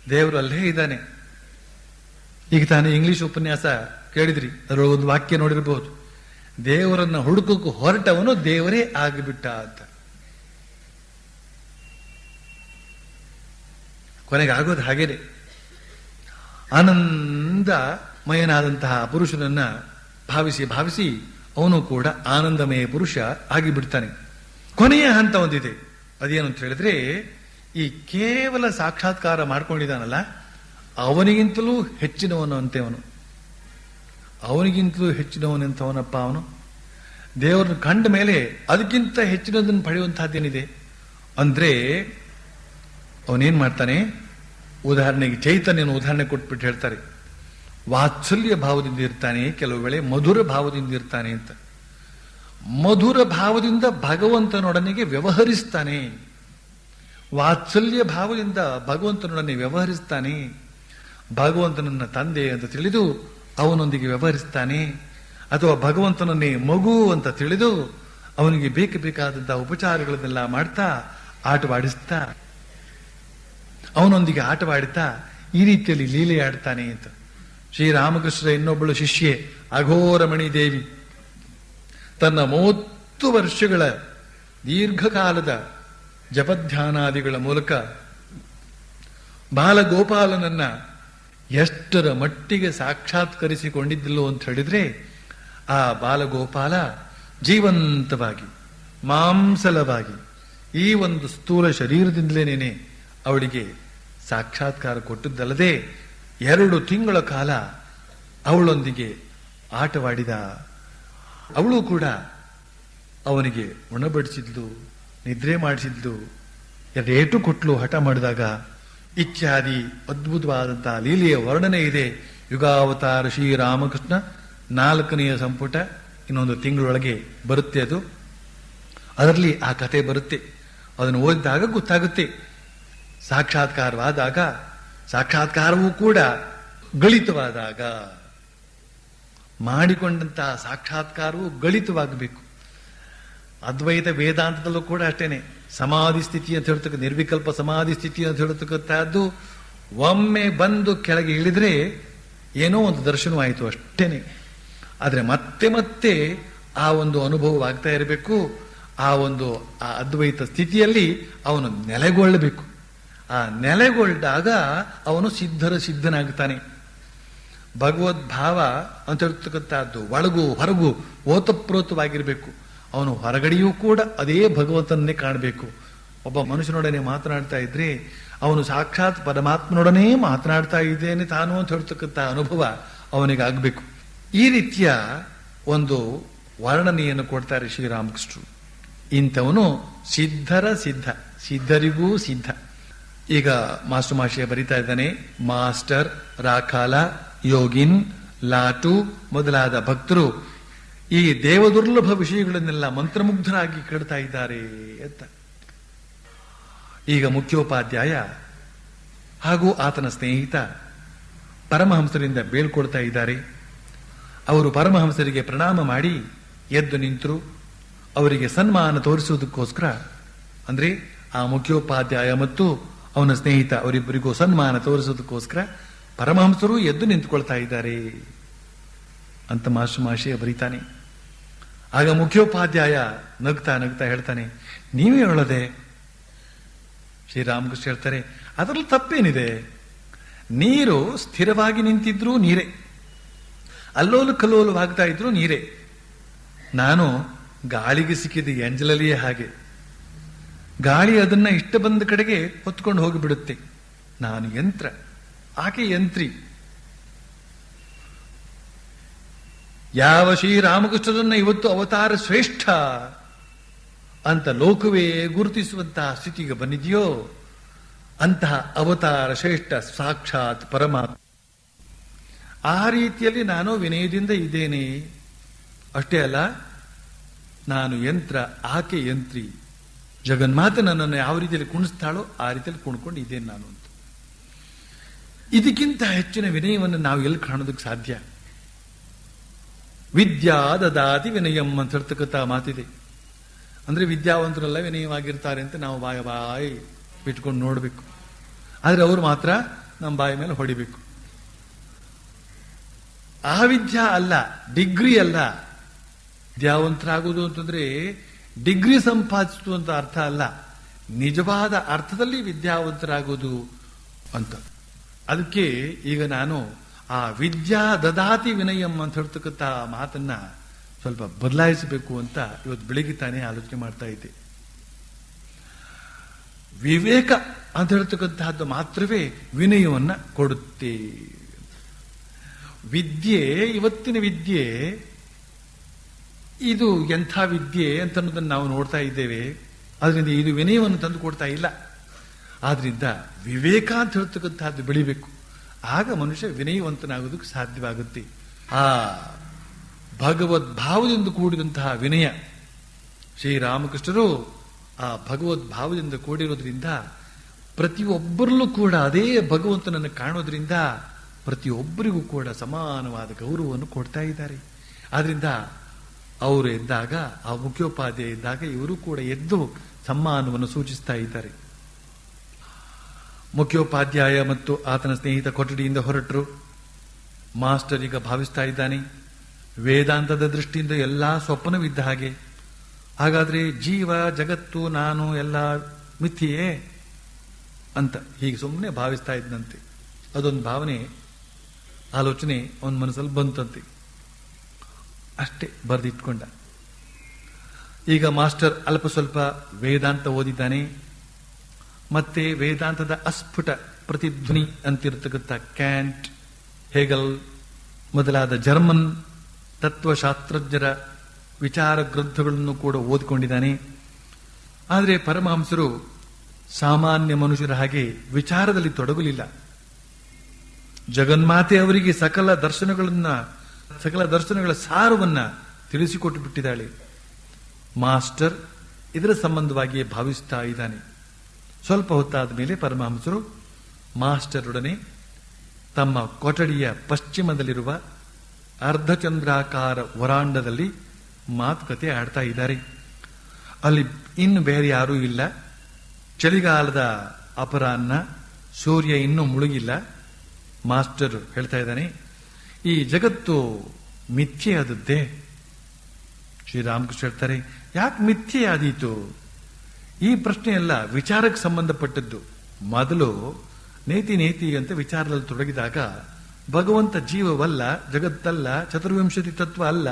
ದೇವರು ಅಲ್ಲೇ ಇದ್ದಾನೆ. ಈಗ ತಾನು ಇಂಗ್ಲಿಷ್ ಉಪನ್ಯಾಸ ಕೇಳಿದ್ರಿ, ಅದರೊಳಗೆ ಒಂದು ವಾಕ್ಯ ನೋಡಿರಬಹುದು, ದೇವರನ್ನ ಹುಡುಕಕ್ಕೆ ಹೊರಟವನು ದೇವರೇ ಆಗಿಬಿಟ್ಟ ಅಂತ. ಕೊನೆಗೆ ಆಗೋದು ಹಾಗೇನೆ. ಆನಂದಮಯನಾದಂತಹ ಪುರುಷನನ್ನ ಭಾವಿಸಿ ಅವನು ಕೂಡ ಆನಂದಮಯ ಪುರುಷ ಆಗಿಬಿಡ್ತಾನೆ. ಕೊನೆಯ ಹಂತ ಒಂದಿದೆ, ಅದೇನು ಅಂತ ಹೇಳಿದ್ರೆ, ಈ ಕೇವಲ ಸಾಕ್ಷಾತ್ಕಾರ ಮಾಡ್ಕೊಂಡಿದ್ದಾನಲ್ಲ, ಅವನಿಗಿಂತಲೂ ಹೆಚ್ಚಿನವನು ಅವನಿಗಿಂತಲೂ ಹೆಚ್ಚಿನವನಂತವನಪ್ಪ ಅವನು. ದೇವರನ್ನು ಕಂಡ ಮೇಲೆ ಅದಕ್ಕಿಂತ ಹೆಚ್ಚಿನದನ್ನು ಪಡೆಯುವಂತಹದ್ದೇನಿದೆ ಅಂದ್ರೆ ಅವನೇನ್ ಮಾಡ್ತಾನೆ? ಉದಾಹರಣೆಗೆ ಚೈತನ್ಯನ ಉದಾಹರಣೆ ಕೊಟ್ಬಿಟ್ಟು ಹೇಳ್ತಾರೆ, ವಾತ್ಸಲ್ಯ ಭಾವದಿಂದ ಇರ್ತಾನೆ, ಕೆಲವು ವೇಳೆ ಮಧುರ ಭಾವದಿಂದ ಇರ್ತಾನೆ ಅಂತ. ಮಧುರ ಭಾವದಿಂದ ಭಗವಂತನೊಡನೆಗೆ ವ್ಯವಹರಿಸ್ತಾನೆ, ವಾತ್ಸಲ್ಯ ಭಾವದಿಂದ ಭಗವಂತನೊಡನೆ ವ್ಯವಹರಿಸ್ತಾನೆ, ಭಗವಂತನನ್ನ ತಂದೆ ಅಂತ ತಿಳಿದು ಅವನೊಂದಿಗೆ ವ್ಯವಹರಿಸ್ತಾನೆ, ಅಥವಾ ಭಗವಂತನನ್ನೇ ಮಗು ಅಂತ ತಿಳಿದು ಅವನಿಗೆ ಬೇಕಾದಂತಹ ಉಪಚಾರಗಳನ್ನೆಲ್ಲ ಮಾಡ್ತಾ ಆಟವಾಡಿಸ್ತಾ ಅವನೊಂದಿಗೆ ಆಟವಾಡುತ್ತಾ ಈ ರೀತಿಯಲ್ಲಿ ಲೀಲೆ ಆಡ್ತಾನೆ ಅಂತ. ಶ್ರೀರಾಮಕೃಷ್ಣರ ಇನ್ನೊಬ್ಬಳು ಶಿಷ್ಯೆ ಅಘೋರಮಣಿ ದೇವಿ ತನ್ನ 30 ವರ್ಷಗಳ ದೀರ್ಘಕಾಲದ ಜಪಧ್ಯಾನಾದಿಗಳ ಮೂಲಕ ಬಾಲಗೋಪಾಲನನ್ನ ಎಷ್ಟರ ಮಟ್ಟಿಗೆ ಸಾಕ್ಷಾತ್ಕರಿಸಿಕೊಂಡಿದ್ದಿಲ್ಲೋ ಅಂತ ಹೇಳಿದ್ರೆ, ಆ ಬಾಲಗೋಪಾಲ ಜೀವಂತವಾಗಿ ಮಾಂಸಲವಾಗಿ ಈ ಒಂದು ಸ್ಥೂಲ ಶರೀರದಿಂದಲೇನೆ ಅವಳಿಗೆ ಸಾಕ್ಷಾತ್ಕಾರ ಕೊಟ್ಟದ್ದಲ್ಲದೆ 2 ತಿಂಗಳ ಕಾಲ ಅವಳೊಂದಿಗೆ ಆಟವಾಡಿದ. ಅವಳು ಕೂಡ ಅವನಿಗೆ ಉಣಬಡಿಸಿದ್ಲು, ನಿದ್ರೆ ಮಾಡಿಸಿದ್ಲು, ರೇಟು ಕೊಟ್ಲು ಹಠ ಮಾಡಿದಾಗ ಇತ್ಯಾದಿ ಅದ್ಭುತವಾದಂತಹ ಲೀಲೆಯ ವರ್ಣನೆ ಇದೆ. ಯುಗಾವತಾರ ಶ್ರೀರಾಮಕೃಷ್ಣ 4ನೇ ಸಂಪುಟ ಇನ್ನೊಂದು ತಿಂಗಳೊಳಗೆ ಬರುತ್ತೆ. ಅದರಲ್ಲಿ ಆ ಕಥೆ ಬರುತ್ತೆ. ಅದನ್ನು ಓದಿದಾಗ ಗೊತ್ತಾಗುತ್ತೆ. ಸಾಕ್ಷಾತ್ಕಾರವಾದಾಗ, ಸಾಕ್ಷಾತ್ಕಾರವೂ ಕೂಡ ಗಳಿತವಾದಾಗ, ಮಾಡಿಕೊಂಡಂತಹ ಸಾಕ್ಷಾತ್ಕಾರವು ಗಳಿತವಾಗಬೇಕು. ಅದ್ವೈತ ವೇದಾಂತದಲ್ಲೂ ಕೂಡ ಅಷ್ಟೇನೆ. ಸಮಾಧಿ ಸ್ಥಿತಿ ಅಂತ ಹೇಳ್ತಕ್ಕ, ನಿರ್ವಿಕಲ್ಪ ಸಮಾಧಿ ಸ್ಥಿತಿ ಅಂತ ಹೇಳ್ತಕ್ಕಂಥದ್ದು ಒಮ್ಮೆ ಬಂದು ಕೆಳಗೆ ಇಳಿದ್ರೆ ಏನೋ ಒಂದು ದರ್ಶನವಾಯಿತು ಅಷ್ಟೇನೆ. ಆದರೆ ಮತ್ತೆ ಮತ್ತೆ ಆ ಒಂದು ಅನುಭವವಾಗ್ತಾ ಇರಬೇಕು. ಆ ಅದ್ವೈತ ಸ್ಥಿತಿಯಲ್ಲಿ ಅವನು ನೆಲೆಗೊಳ್ಳಬೇಕು. ಆ ನೆಲೆಗೊಳ್ಳಿದಾಗ ಅವನು ಸಿದ್ಧನಾಗ್ತಾನೆ. ಭಗವದ್ಭಾವ ಅಂತ ಹೇಳ್ತಕ್ಕಂಥದ್ದು ಒಳಗು ಹೊರಗು ಓತಪ್ರೋತವಾಗಿರಬೇಕು. ಅವನು ಹೊರಗಡೆಯೂ ಕೂಡ ಅದೇ ಭಗವಂತನನ್ನೇ ಕಾಣಬೇಕು. ಒಬ್ಬ ಮನುಷ್ಯನೊಡನೆ ಮಾತನಾಡ್ತಾ ಇದ್ರೆ ಅವನು ಸಾಕ್ಷಾತ್ ಪರಮಾತ್ಮನೊಡನೆ ಮಾತನಾಡ್ತಾ ಇದ್ದೇನೆ ತಾನು ಅಂತ ಹೇಳ್ತಕ್ಕಂಥ ಅನುಭವ ಅವನಿಗೆ ಆಗಬೇಕು. ಈ ರೀತಿಯ ಒಂದು ವರ್ಣನೆಯನ್ನು ಕೊಡ್ತಾರೆ ಶ್ರೀರಾಮಕೃಷ್ಣರು. ಇಂಥವನು ಸಿದ್ಧರಿಗೂ ಸಿದ್ಧ. ಈಗ ಮಾಸ್ಟರ್ ಮಾಷಿಯ ಬರಿತಾ ಇದ್ದಾನೆ, ಮಾಸ್ಟರ್, ರಾಖಾಲ, ಯೋಗಿನ್, ಲಾಟು ಮೊದಲಾದ ಭಕ್ತರು ಈ ದೇವದುರ್ಲಭ ವಿಷಯಗಳನ್ನೆಲ್ಲ ಮಂತ್ರಮುಗ್ಧರಾಗಿ ಕೇಳ್ತಾ ಇದ್ದಾರೆ ಅಂತ. ಈಗ ಮುಖ್ಯೋಪಾಧ್ಯಾಯ ಹಾಗೂ ಆತನ ಸ್ನೇಹಿತ ಪರಮಹಂಸರಿಂದ ಬೀಳ್ಕೊಡ್ತಾ ಇದ್ದಾರೆ. ಅವರು ಪರಮಹಂಸರಿಗೆ ಪ್ರಣಾಮ ಮಾಡಿ ಎದ್ದು ನಿಂತರು. ಅವರಿಗೆ ಸನ್ಮಾನ ತೋರಿಸುವುದಕ್ಕೋಸ್ಕರ, ಅಂದ್ರೆ ಆ ಮುಖ್ಯೋಪಾಧ್ಯಾಯ ಮತ್ತು ಅವನ ಸ್ನೇಹಿತ ಅವರಿಬ್ಬರಿಗೂ ಸನ್ಮಾನ ತೋರಿಸೋದಕ್ಕೋಸ್ಕರ ಪರಮಹಂಸರು ಎದ್ದು ನಿಂತುಕೊಳ್ತಾ ಇದ್ದಾರೆ ಅಂತ ಮಾಶಯ ಬರೀತಾನೆ. ಆಗ ಮುಖ್ಯೋಪಾಧ್ಯಾಯ ನಗ್ತಾ ನಗ್ತಾ ಹೇಳ್ತಾನೆ, ನೀವೇ ಹೇಳದೆ. ಶ್ರೀರಾಮಕೃಷ್ಣ ಹೇಳ್ತಾರೆ, ಅದರಲ್ಲಿ ತಪ್ಪೇನಿದೆ? ನೀರು ಸ್ಥಿರವಾಗಿ ನಿಂತಿದ್ರೂ ನೀರೇ, ಅಲ್ಲೋಲು ಕಲ್ಲೋಲವಾಗ್ತಾ ಇದ್ರು ನೀರೇ. ನಾನು ಗಾಳಿಗೆ ಸಿಕ್ಕಿದ ಎಂಜಲಲ್ಲಿಯೇ ಹಾಗೆ. ಗಾಳಿ ಅದನ್ನ ಇಷ್ಟ ಬಂದ ಕಡೆಗೆ ಹೊತ್ಕೊಂಡು ಹೋಗಿಬಿಡುತ್ತೆ. ನಾನು ಯಂತ್ರ, ಆಕೆ ಯಂತ್ರಿ. ಯಾವ ಶ್ರೀರಾಮಕೃಷ್ಣರನ್ನ ಇವತ್ತು ಅವತಾರ ಶ್ರೇಷ್ಠ ಅಂತ ಲೋಕವೇ ಗುರುತಿಸುವಂತಹ ಸ್ಥಿತಿಗೆ ಬಂದಿದೆಯೋ ಅಂತಹ ಅವತಾರ ಶ್ರೇಷ್ಠ ಸಾಕ್ಷಾತ್ ಪರಮಾತ್ಮ. ಆ ರೀತಿಯಲ್ಲಿ ನಾನು ವಿನಯದಿಂದ ಇದ್ದೇನೆ. ಅಷ್ಟೇ ಅಲ್ಲ, ನಾನು ಯಂತ್ರ, ಆಕೆ ಯಂತ್ರಿ. ಜಗನ್ಮಾತೆ ನನ್ನನ್ನು ಯಾವ ರೀತಿಯಲ್ಲಿ ಕುಣಿಸ್ತಾಳೋ ಆ ರೀತಿಯಲ್ಲಿ ಕುಣ್ಕೊಂಡು ಇದ್ದೇನೆ ನಾನು ಅಂತ. ಇದಕ್ಕಿಂತ ಹೆಚ್ಚಿನ ವಿನಯವನ್ನು ನಾವು ಎಲ್ಲಿ ಕಾಣೋದಕ್ಕೆ ಸಾಧ್ಯ? ವಿದ್ಯಾ ದದಾತಿ ವಿನಯಂ ಅಂತ ಹೇಳ್ತಕ್ಕಂಥ ಮಾತಿದೆ. ಅಂದ್ರೆ ವಿದ್ಯಾವಂತರೆಲ್ಲ ವಿನಯವಾಗಿರ್ತಾರೆ ಅಂತ ನಾವು ಬಾಯಿ ಬಿಟ್ಕೊಂಡು ನೋಡ್ಬೇಕು. ಆದ್ರೆ ಅವರು ಮಾತ್ರ ನಮ್ಮ ಬಾಯಿ ಮೇಲೆ ಹೊಡಿಬೇಕು. ಆ ವಿದ್ಯಾ ಅಲ್ಲ, ಡಿಗ್ರಿ ಅಲ್ಲ. ವಿದ್ಯಾವಂತರಾಗುವುದು ಅಂತಂದ್ರೆ ಡಿಗ್ರಿ ಸಂಪಾದಿಸುವುದು ಅಂತ ಅರ್ಥ ಅಲ್ಲ, ನಿಜವಾದ ಅರ್ಥದಲ್ಲಿ ವಿದ್ಯಾವಂತರಾಗುವುದು ಅಂತ. ಅದಕ್ಕೆ ಈಗ ನಾನು ಆ ವಿದ್ಯಾ ದದಾತಿ ವಿನಯಂ ಅಂತ ಹೇಳ್ತಕ್ಕಂಥ ಮಾತನ್ನ ಸ್ವಲ್ಪ ಬದಲಾಯಿಸಬೇಕು ಅಂತ ಇವತ್ತು ಬೆಳಿಗ್ಗೆ ತಾನೇ ಆಲೋಚನೆ ಮಾಡ್ತಾ ಇದ್ದೆ. ವಿವೇಕ ಅಂತ ಹೇಳ್ತಕ್ಕಂತಹದ್ದು ಮಾತ್ರವೇ ವಿನಯವನ್ನ ಕೊಡುತ್ತೆ. ವಿದ್ಯೆ, ಇವತ್ತಿನ ವಿದ್ಯೆ ಇದು ಎಂಥ ವಿದ್ಯೆ ಅಂತ ಅನ್ನೋದನ್ನು ನಾವು ನೋಡ್ತಾ ಇದ್ದೇವೆ. ಆದ್ರಿಂದ ಇದು ವಿನಯವನ್ನು ತಂದು ಕೊಡ್ತಾ ಇಲ್ಲ. ಆದ್ರಿಂದ ವಿವೇಕ ಅಂತ ಹೇಳ್ತಕ್ಕಂಥದ್ದು ಬೆಳಿಬೇಕು. ಆಗ ಮನುಷ್ಯ ವಿನಯವಂತನಾಗೋದಕ್ಕೆ ಸಾಧ್ಯವಾಗುತ್ತೆ. ಆ ಭಗವದ್ಭಾವದಿಂದ ಕೂಡಿದಂತಹ ವಿನಯ, ಶ್ರೀರಾಮಕೃಷ್ಣರು ಆ ಭಗವದ್ಭಾವದಿಂದ ಕೂಡಿರೋದ್ರಿಂದ ಪ್ರತಿಯೊಬ್ಬರಲ್ಲೂ ಕೂಡ ಅದೇ ಭಗವಂತನನ್ನು ಕಾಣೋದ್ರಿಂದ ಪ್ರತಿಯೊಬ್ಬರಿಗೂ ಕೂಡ ಸಮಾನವಾದ ಗೌರವವನ್ನು ಕೊಡ್ತಾ ಇದ್ದಾರೆ. ಆದ್ರಿಂದ ಅವರು ಎದ್ದಾಗ, ಆ ಮುಖ್ಯೋಪಾಧ್ಯಾಯ ಇದ್ದಾಗ ಇವರು ಕೂಡ ಎದ್ದು ಸಮ್ಮಾನವನ್ನು ಸೂಚಿಸ್ತಾ ಇದ್ದಾರೆ. ಮುಖ್ಯೋಪಾಧ್ಯಾಯ ಮತ್ತು ಆತನ ಸ್ನೇಹಿತ ಕೊಠಡಿಯಿಂದ ಹೊರಟರು. ಮಾಸ್ಟರ್ ಈಗ ಭಾವಿಸ್ತಾ ಇದ್ದಾನೆ, ವೇದಾಂತದ ದೃಷ್ಟಿಯಿಂದ ಎಲ್ಲಾ ಸ್ವಪ್ನವಿದ್ದ ಹಾಗೆ. ಹಾಗಾದ್ರೆ ಜೀವ, ಜಗತ್ತು, ನಾನು ಎಲ್ಲ ಮಿಥ್ಯೆಯೇ ಅಂತ ಹೀಗೆ ಸುಮ್ಮನೆ ಭಾವಿಸ್ತಾ ಇದ್ದಂತೆ. ಅದೊಂದು ಭಾವನೆ, ಆಲೋಚನೆ ಅವನ ಮನಸ್ಸಲ್ಲಿ ಬಂತಂತೆ. ಅಷ್ಟೇ ಬರೆದಿಟ್ಕೊಂಡ. ಈಗ ಮಾಸ್ಟರ್ ಅಲ್ಪ ಸ್ವಲ್ಪ ವೇದಾಂತ ಓದಿದ್ದಾನೆ. ಮತ್ತೆ ವೇದಾಂತದ ಅಸ್ಫುಟ ಪ್ರತಿಧ್ವನಿ ಅಂತಿರತಕ್ಕಂಥ ಕ್ಯಾಂಟ್, ಹೆಗಲ್ ಮೊದಲಾದ ಜರ್ಮನ್ ತತ್ವಶಾಸ್ತ್ರಜ್ಞರ ವಿಚಾರ ಗ್ರಂಥಗಳನ್ನು ಕೂಡ ಓದಿಕೊಂಡಿದ್ದಾನೆ. ಆದರೆ ಪರಮಹಂಸರು ಸಾಮಾನ್ಯ ಮನುಷ್ಯರ ಹಾಗೆ ವಿಚಾರದಲ್ಲಿ ತೊಡಗಲಿಲ್ಲ. ಜಗನ್ಮಾತೆ ಅವರಿಗೆ ಸಕಲ ದರ್ಶನಗಳ ಸಾರವನ್ನ ತಿಳಿಸಿಕೊಟ್ಟು ಬಿಟ್ಟಿದ್ದಾಳೆ. ಮಾಸ್ಟರ್ ಇದರ ಸಂಬಂಧವಾಗಿ ಭಾವಿಸ್ತಾ ಇದ್ದಾನೆ. ಸ್ವಲ್ಪ ಹೊತ್ತಾದ ಮೇಲೆ ಪರಮಹಂಸರು ಮಾಸ್ಟರೊಡನೆ ತಮ್ಮ ಕೊಠಡಿಯ ಪಶ್ಚಿಮದಲ್ಲಿರುವ ಅರ್ಧಚಂದ್ರಾಕಾರ ವರಾಂಡದಲ್ಲಿ ಮಾತುಕತೆ ಆಡ್ತಾ ಇದ್ದಾರೆ. ಅಲ್ಲಿ ಇನ್ನು ಬೇರೆ ಯಾರೂ ಇಲ್ಲ. ಚಳಿಗಾಲದ ಅಪರಾಹ್ನ, ಸೂರ್ಯ ಇನ್ನೂ ಮುಳುಗಿಲ್ಲ. ಮಾಸ್ಟರ್ ಹೇಳ್ತಾ ಇದ್ದಾನೆ, ಈ ಜಗತ್ತು ಮಿಥ್ಯೆ ಆದದ್ದೇ? ಶ್ರೀರಾಮಕೃಷ್ಣ ಹೇಳ್ತಾರೆ, ಯಾಕೆ ಮಿಥ್ಯೆ ಆದೀತು? ಈ ಪ್ರಶ್ನೆ ಎಲ್ಲ ವಿಚಾರಕ್ಕೆ ಸಂಬಂಧಪಟ್ಟದ್ದು. ಮೊದಲು ನೇತಿ ಅಂತ ವಿಚಾರದಲ್ಲಿ ತೊಡಗಿದಾಗ ಭಗವಂತ ಜೀವವಲ್ಲ, ಜಗತ್ತಲ್ಲ, ಚತುರ್ವಿಂಶತಿ ತತ್ವ ಅಲ್ಲ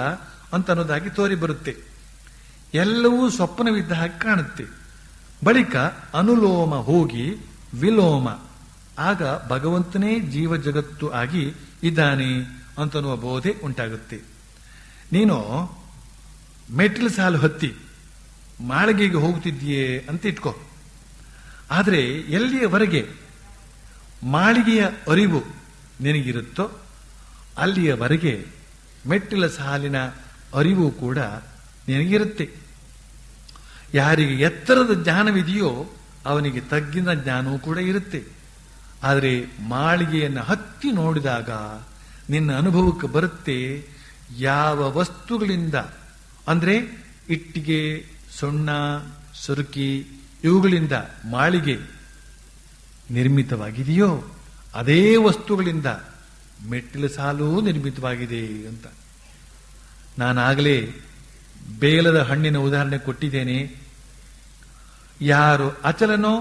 ಅಂತ ಅನ್ನೋದಾಗಿ ತೋರಿ ಬರುತ್ತೆ. ಎಲ್ಲವೂ ಸ್ವಪ್ನವಿದ್ದ ಹಾಗೆ ಕಾಣುತ್ತೆ. ಬಳಿಕ ಅನುಲೋಮ ಹೋಗಿ ವಿಲೋಮ, ಆಗ ಭಗವಂತನೇ ಜೀವ ಜಗತ್ತು ಆಗಿ ಇದ್ದಾನೆ ಅಂತನ್ನುವ ಬೋಧೆ ಉಂಟಾಗುತ್ತೆ. ನೀನು ಮೆಟ್ಟಿಲು ಸಾಲು ಹತ್ತಿ ಮಾಳಿಗೆಗೆ ಹೋಗುತ್ತಿದ್ದೀಯೇ ಅಂತ ಇಟ್ಕೋ. ಆದರೆ ಎಲ್ಲಿಯವರೆಗೆ ಮಾಳಿಗೆಯ ಅರಿವು ನಿನಗಿರುತ್ತೋ ಅಲ್ಲಿಯವರೆಗೆ ಮೆಟ್ಟಿಲ ಸಾಲಿನ ಅರಿವು ಕೂಡ ನಿನಗಿರುತ್ತೆ. ಯಾರಿಗೆ ಎತ್ತರದ ಜ್ಞಾನವಿದೆಯೋ ಅವನಿಗೆ ತಗ್ಗಿನ ಜ್ಞಾನವೂ ಕೂಡ ಇರುತ್ತೆ. ಆದರೆ ಮಾಳಿಗೆಯನ್ನು ಹತ್ತಿ ನೋಡಿದಾಗ ನಿನ್ನ ಅನುಭವಕ್ಕೆ ಬರುತ್ತೆ ಯಾವ ವಸ್ತುಗಳಿಂದ, ಅಂದ್ರೆ ಇಟ್ಟಿಗೆ, ಸುಣ್ಣ, ಸುರುಕಿ ಇವುಗಳಿಂದ ಮಾಳಿಗೆ ನಿರ್ಮಿತವಾಗಿದೆಯೋ ಅದೇ ವಸ್ತುಗಳಿಂದ ಮೆಟ್ಟಿಲು ಸಾಲು ನಿರ್ಮಿತವಾಗಿದೆ ಅಂತ. ನಾನಾಗಲೇ ಬೇಲದ ಹಣ್ಣಿನ ಉದಾಹರಣೆ ಕೊಟ್ಟಿದ್ದೇನೆ. ಯಾರು ಅಚಲನೋ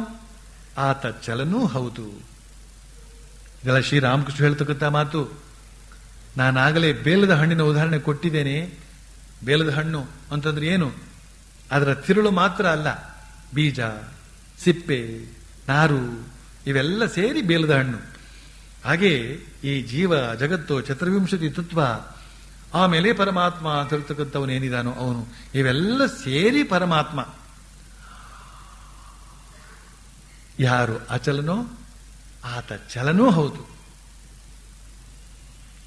ಆತ ಚಲನೂ ಹೌದು. ಇದೆಲ್ಲ ಶ್ರೀರಾಮಕೃಷ್ಣ ಹೇಳ್ತಕ್ಕಂಥ ಮಾತು. ನಾನಾಗಲೇ ಬೇಲದ ಹಣ್ಣಿನ ಉದಾಹರಣೆ ಕೊಟ್ಟಿದ್ದೇನೆ. ಬೇಲದ ಹಣ್ಣು ಅಂತಂದ್ರೆ ಏನು? ಅದರ ತಿರುಳು ಮಾತ್ರ ಅಲ್ಲ, ಬೀಜ, ಸಿಪ್ಪೆ, ನಾರು ಇವೆಲ್ಲ ಸೇರಿ ಬೇಲದ ಹಣ್ಣು. ಹಾಗೆ ಈ ಜೀವ ಜಗತ್ತು, ಚತುರ್ವಿಂಶತಿ ತತ್ವ, ಆಮೇಲೆ ಪರಮಾತ್ಮ ಅಂತ ಹೇಳ್ತಕ್ಕಂಥವನು ಏನಿದಾನೋ ಅವನು, ಇವೆಲ್ಲ ಸೇರಿ ಪರಮಾತ್ಮ. ಯಾರು ಅಚಲನೋ ಆತ ಚಲನೂ ಹೌದು.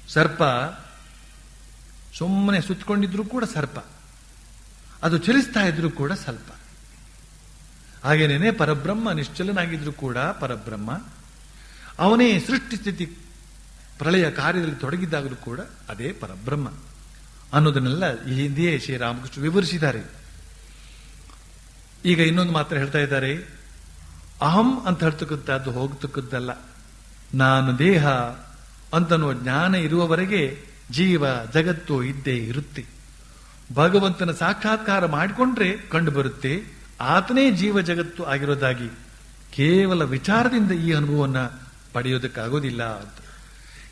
ಸರ್ಪ ಸುಮ್ಮನೆ ಸುತ್ತಕೊಂಡಿದ್ರು ಕೂಡ ಸರ್ಪ, ಅದು ಚಲಿಸ್ತಾ ಇದ್ರು ಕೂಡ ಸ್ವಲ್ಪ. ಹಾಗೇನೇನೆ ಪರಬ್ರಹ್ಮ ನಿಶ್ಚಲನಾಗಿದ್ರು ಕೂಡ ಪರಬ್ರಹ್ಮ. ಅವನೇ ಸೃಷ್ಟಿ ಸ್ಥಿತಿ ಪ್ರಳಯ ಕಾರ್ಯದಲ್ಲಿ ತೊಡಗಿದ್ದಾಗಲೂ ಕೂಡ ಅದೇ ಪರಬ್ರಹ್ಮ ಅನ್ನೋದನ್ನೆಲ್ಲ ಈ ಹಿಂದೆಯೇ ಶ್ರೀರಾಮಕೃಷ್ಣ ವಿವರಿಸಿದ್ದಾರೆ. ಈಗ ಇನ್ನೊಂದು ಮಾತ್ರ ಹೇಳ್ತಾ ಇದ್ದಾರೆ. ಅಹಂ ಅಂತ ಹೇಳ್ತಕ್ಕಂಥದ್ದು ಹೋಗ್ತಕ್ಕದ್ದಲ್ಲ. ನಾನು ದೇಹ ಅಂತನ್ನುವ ಜ್ಞಾನ ಇರುವವರೆಗೆ ಜೀವ ಜಗತ್ತು ಇದ್ದೇ ಇರುತ್ತೆ. ಭಗವಂತನ ಸಾಕ್ಷಾತ್ಕಾರ ಮಾಡಿಕೊಂಡ್ರೆ ಕಂಡು ಬರುತ್ತೆ ಆತನೇ ಜೀವ ಜಗತ್ತು ಆಗಿರೋದಾಗಿ. ಕೇವಲ ವಿಚಾರದಿಂದ ಈ ಅನುಭವವನ್ನು ಪಡೆಯೋದಕ್ಕಾಗೋದಿಲ್ಲ ಅಂತ.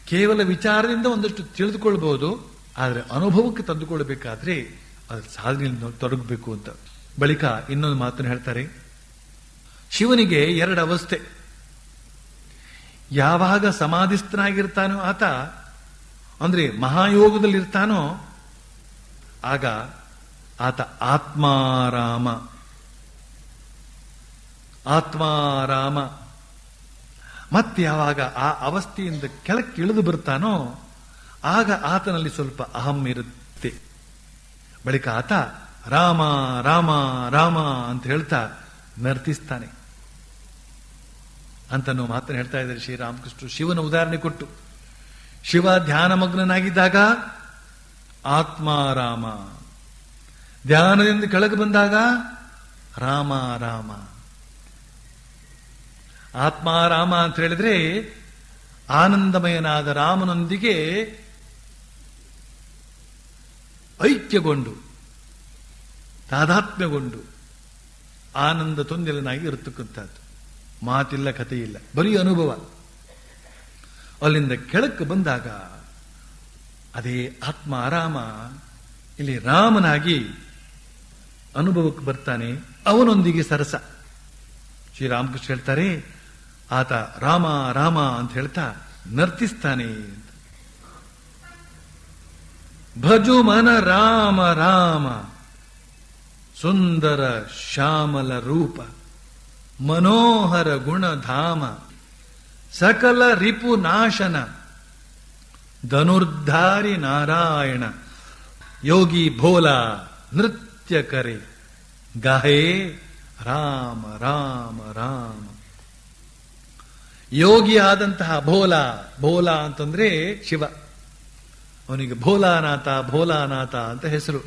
ಕೇವಲ ವಿಚಾರದಿಂದ ಒಂದಷ್ಟು ತಿಳಿದುಕೊಳ್ಬಹುದು, ಆದರೆ ಅನುಭವಕ್ಕೆ ತಂದುಕೊಳ್ಬೇಕಾದ್ರೆ ಅದ್ರ ಸಾಧನೆಯಲ್ಲಿ ತೊಡಗಬೇಕು ಅಂತ. ಬಳಿಕ ಇನ್ನೊಂದು ಮಾತನ್ನು ಹೇಳ್ತಾರೆ. ಶಿವನಿಗೆ ಎರಡು ಅವಸ್ಥೆ. ಯಾವಾಗ ಸಮಾಧಿಸ್ಥನಾಗಿರ್ತಾನೋ ಆತ, ಅಂದ್ರೆ ಮಹಾಯೋಗದಲ್ಲಿರ್ತಾನೋ ಆಗ ಆತ ಆತ್ಮಾರಾಮ. ಆತ್ಮಾರಾಮ. ಮತ್ತೆ ಯಾವಾಗ ಆ ಅವಸ್ಥೆಯಿಂದ ಕೆಳಕ್ಕೆ ಇಳಿದು ಬರ್ತಾನೋ ಆಗ ಆತನಲ್ಲಿ ಸ್ವಲ್ಪ ಅಹಂ ಇರುತ್ತೆ. ಬಳಿಕ ಆತ ರಾಮ ರಾಮ ರಾಮ ಅಂತ ಹೇಳ್ತಾ ನರ್ತಿಸ್ತಾನೆ ಅಂತನೋ ಮಾತನ್ನು ಹೇಳ್ತಾ ಇದ್ದಾರೆ ಶ್ರೀರಾಮಕೃಷ್ಣ. ಶಿವನ ಉದಾಹರಣೆ ಕೊಟ್ಟು, ಶಿವ ಧ್ಯಾನಮಗ್ನನಾಗಿದ್ದಾಗ ಆತ್ಮಾರಾಮ, ಧ್ಯಾನದಿಂದ ಕೆಳಗೆ ಬಂದಾಗ ರಾಮ ರಾಮ. ಆತ್ಮಾರಾಮ ಅಂತ ಹೇಳಿದ್ರೆ ಆನಂದಮಯನಾದ ರಾಮನೊಂದಿಗೆ ಐಕ್ಯಗೊಂಡು ತಾದಾತ್ಮ್ಯಗೊಂಡು ಆನಂದ ತೊಂದಲನಾಗಿ ಇರತಕ್ಕಂಥದ್ದು. ಮಾತಿಲ್ಲ, ಕಥೆ ಇಲ್ಲ, ಬರೀ ಅನುಭವ. ಅಲ್ಲಿಂದ ಕೆಳಕ್ಕೆ ಬಂದಾಗ ಅದೇ ಆತ್ಮ ಆರಾಮ ಇಲ್ಲಿ ರಾಮನಾಗಿ ಅನುಭವಕ್ಕೆ ಬರ್ತಾನೆ. ಅವನೊಂದಿಗೆ ಸರಸ. ಶ್ರೀರಾಮಕೃಷ್ಣ ಹೇಳ್ತಾರೆ, ಆತ ರಾಮ ರಾಮ ಅಂತ ಹೇಳ್ತಾ ನರ್ತಿಸ್ತಾನೆ ಅಂತ. ಭಜು ಮನ ರಾಮ ರಾಮ ಸುಂದರ ಶ್ಯಾಮಲ ರೂಪ ಮನೋಹರ ಗುಣಧಾಮ ಸಕಲ ರಿಪು ನಾಶನ ಧನುರ್ಧಾರಿ ನಾರಾಯಣ ಯೋಗಿ ಭೋಲ ನೃತ್ಯ ಕರೆ ಗಾಹೇ ರಾಮ ರಾಮ ರಾಮ. ಯೋಗಿ ಆದಂತಹ ಭೋಲ, ಭೋಲ ಅಂತಂದ್ರೆ ಶಿವ, ಅವನಿಗೆ ಭೋಲಾನಾಥ ಭೋಲಾನಾಥ ಅಂತ ಹೆಸರು.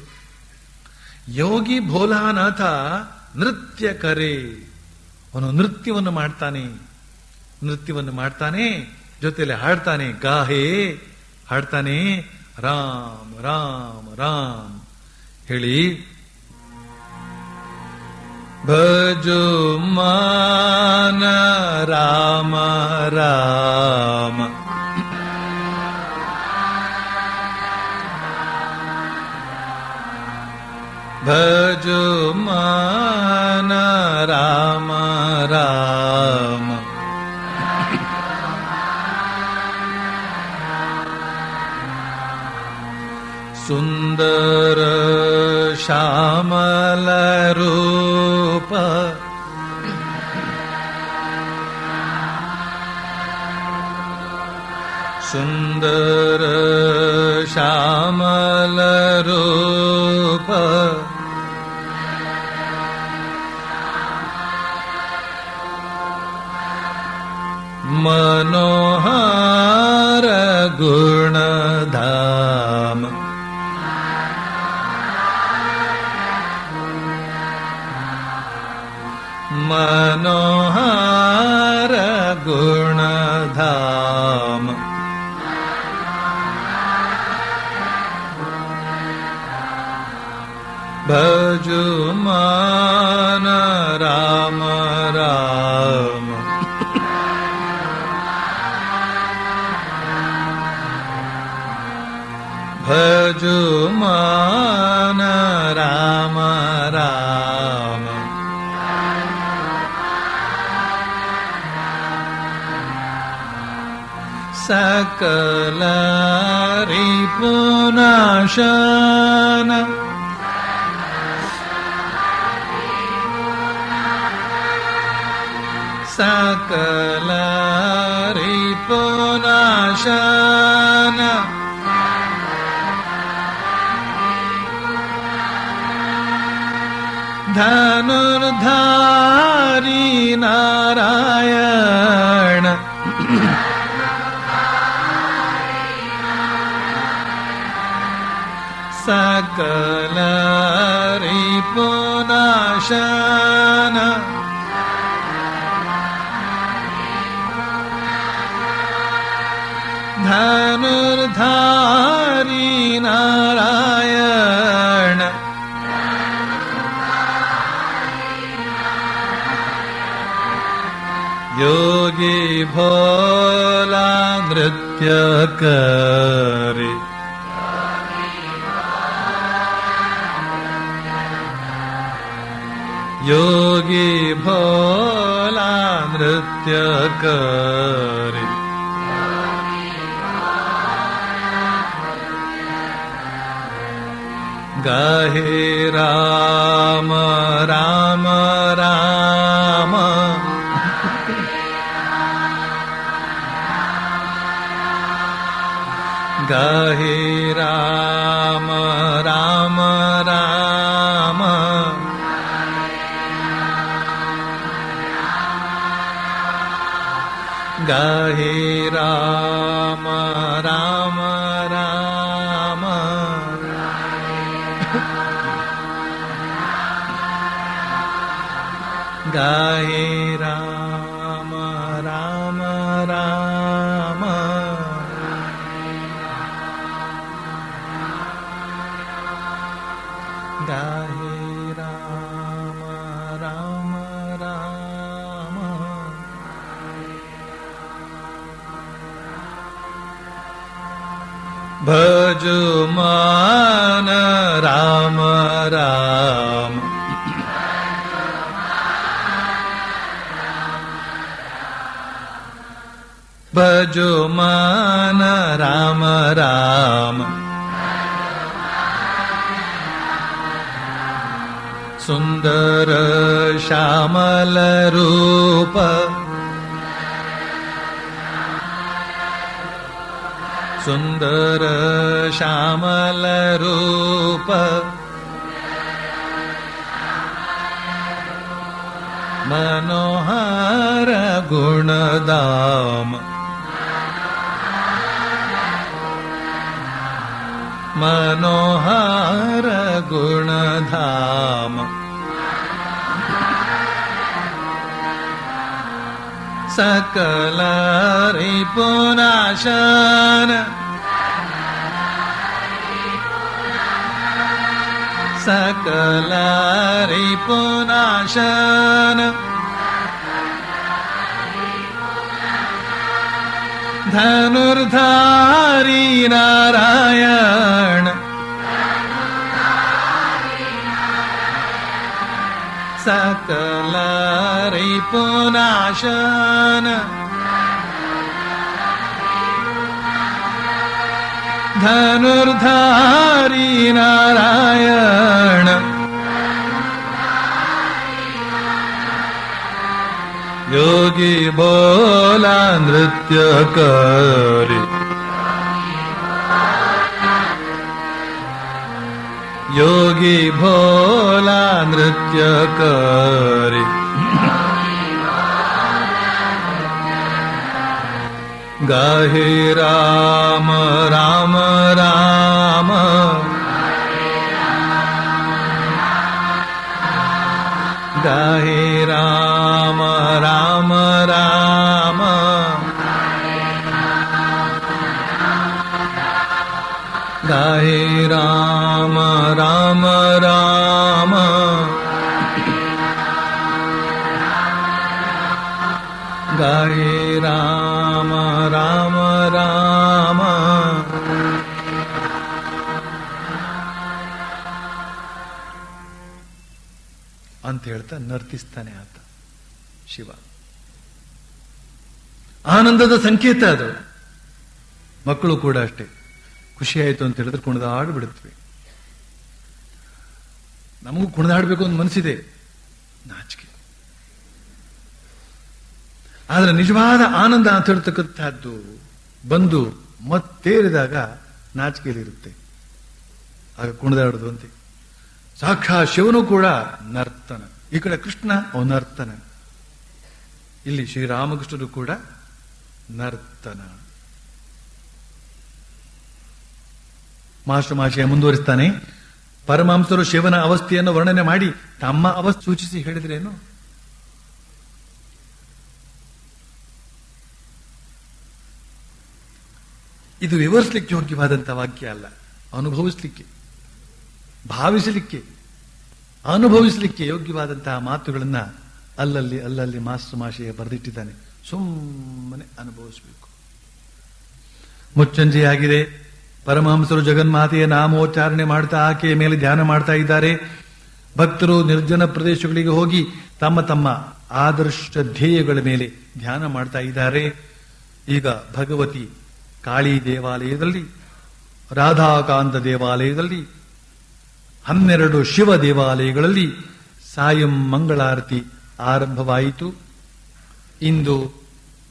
ಯೋಗಿ ಭೋಲಾನಾಥ ನೃತ್ಯ ಕರೆ, ಅವನು ನೃತ್ಯವನ್ನು ಮಾಡ್ತಾನೆ. ನೃತ್ಯವನ್ನು ಮಾಡ್ತಾನೆ, ಜೊತೆಯಲ್ಲಿ ಹಾಡ್ತಾನೆ. ಗಾಹೇ, ಹಾಡ್ತಾನೆ ರಾಮ ರಾಮ ರಾಮ ಹೇಳಿ. ಭಜೋ ಮಾನ ರಾಮ ರಾಮ ಭಜೋ ಮಾನ ರಾಮ ರಾಮ ಸುಂದರ ಶ್ಯಾಮಲ ರೂಪ ಸುಂದರ ಶ್ಯಾಮಲ ರೂಪ ಮನೋಹರ ಗುಣಧಾಮ मनोहर गुणधाम भजु मन राम राम भजु मन राम राम सकल रिपुनाशन सकल रिपुनाशन धनुर्धारी नारायण सकल रिपुनाशन धनुर्धारी नारायण योगी भोला नृत्य करे योगी भोला नृत्य करे गाहे राम राम राम गाहे राम राम राम गाहे राम राम राम गाहे राम राम राम गाहे राम राम राम भजु मन राम राम भजो मन राम राम सुंदर श्यामल रूप सुंदर श्यामल रूप मनोहर गुणधाम मनोहर गुणधाम सकल रिपुनाशन सकल रिपुनाशन धनुर्धारी नारायण सकल रिपुनाशन धनुर्धारी नारायण योगी बोला नृत्य करे योगी भोला नृत्य करे गाहे राम राम राम गाहे राम ರಾಮ ರಾಮ ರಾಮ ಗಾಯೇ ರಾಮ ರಾಮ ರಾಮ ಗಾಯೇ ರಾಮ ರಾಮ ರಾಮ. ಅಂತ ಹೇಳ್ತಾ ನರ್ತಿಸ್ತಾನೆ ಆತ ಶಿವ. ಆನಂದದ ಸಂಕೇತ ಅದು. ಮಕ್ಕಳು ಕೂಡ ಅಷ್ಟೇ, ಖುಷಿ ಆಯಿತು ಅಂತ ಹೇಳಿದ್ರೆ ಕುಣಿದಾಡ್ಬಿಡುತ್ತವೆ. ನಮಗೂ ಕುಣಿದಾಡ್ಬೇಕು ಅಂತ ಮನಸ್ಸಿದೆ, ನಾಚಿಕೆ. ಆದ್ರೆ ನಿಜವಾದ ಆನಂದ ಅಂತ ಹೇಳ್ತಕ್ಕಂಥದ್ದು ಬಂದು ಮತ್ತೇರಿದಾಗ ನಾಚಿಕೆಯಲ್ಲಿರುತ್ತೆ, ಆಗ ಕುಣಿದಾಡೋದು ಅಂತೆ. ಸಾಕ್ಷಾತ್ ಶಿವನು ಕೂಡ ನರ್ತನ, ಈ ಕಡೆ ಕೃಷ್ಣ ನರ್ತನ, ಇಲ್ಲಿ ಶ್ರೀರಾಮಕೃಷ್ಣರು ಕೂಡ ನರ್ತನ. ಮಾಸ್ಟರ್ ಮುಂದುವರಿಸ್ತಾನೆ. ಪರಮಹಂಸರು ಶಿವನ ಅವಸ್ಥೆಯನ್ನು ವರ್ಣನೆ ಮಾಡಿ ತಮ್ಮ ಅವಸ್ಥೆ ಸೂಚಿಸಿ ಹೇಳಿದ್ರೇನು? ಇದು ವಿವರಿಸಲಿಕ್ಕೆ ಯೋಗ್ಯವಾದಂತಹ ವಾಕ್ಯ ಅಲ್ಲ, ಅನುಭವಿಸಲಿಕ್ಕೆ, ಭಾವಿಸಲಿಕ್ಕೆ, ಅನುಭವಿಸಲಿಕ್ಕೆ ಯೋಗ್ಯವಾದಂತಹ ಮಾತುಗಳನ್ನ ಅಲ್ಲಲ್ಲಿ ಮಾಸ್ಟರ್ ಮಾಷೆಯ ಬರೆದಿಟ್ಟಿದ್ದಾನೆ. ಸುಮ್ಮನೆ ಅನುಭವಿಸಬೇಕು. ಮುಚ್ಚಂಜೆಯಾಗಿದೆ. ಪರಮಹಂಸರು ಜಗನ್ಮಾತೆಯ ನಾಮೋಚ್ಚಾರಣೆ ಮಾಡ್ತಾ ಆಕೆಯ ಮೇಲೆ ಧ್ಯಾನ ಮಾಡ್ತಾ ಇದ್ದಾರೆ. ಭಕ್ತರು ನಿರ್ಜನ ಪ್ರದೇಶಗಳಿಗೆ ಹೋಗಿ ತಮ್ಮ ತಮ್ಮ ಆದರ್ಶ ಧ್ಯೇಯಗಳ ಮೇಲೆ ಧ್ಯಾನ ಮಾಡ್ತಾ ಇದ್ದಾರೆ. ಈಗ ಭಗವತಿ ಕಾಳಿ ದೇವಾಲಯದಲ್ಲಿ, ರಾಧಾಕಾಂತ ದೇವಾಲಯದಲ್ಲಿ, 12 ಶಿವ ದೇವಾಲಯಗಳಲ್ಲಿ ಸಾಯಂ ಮಂಗಳಾರತಿ ಆರಂಭವಾಯಿತು. ಇಂದು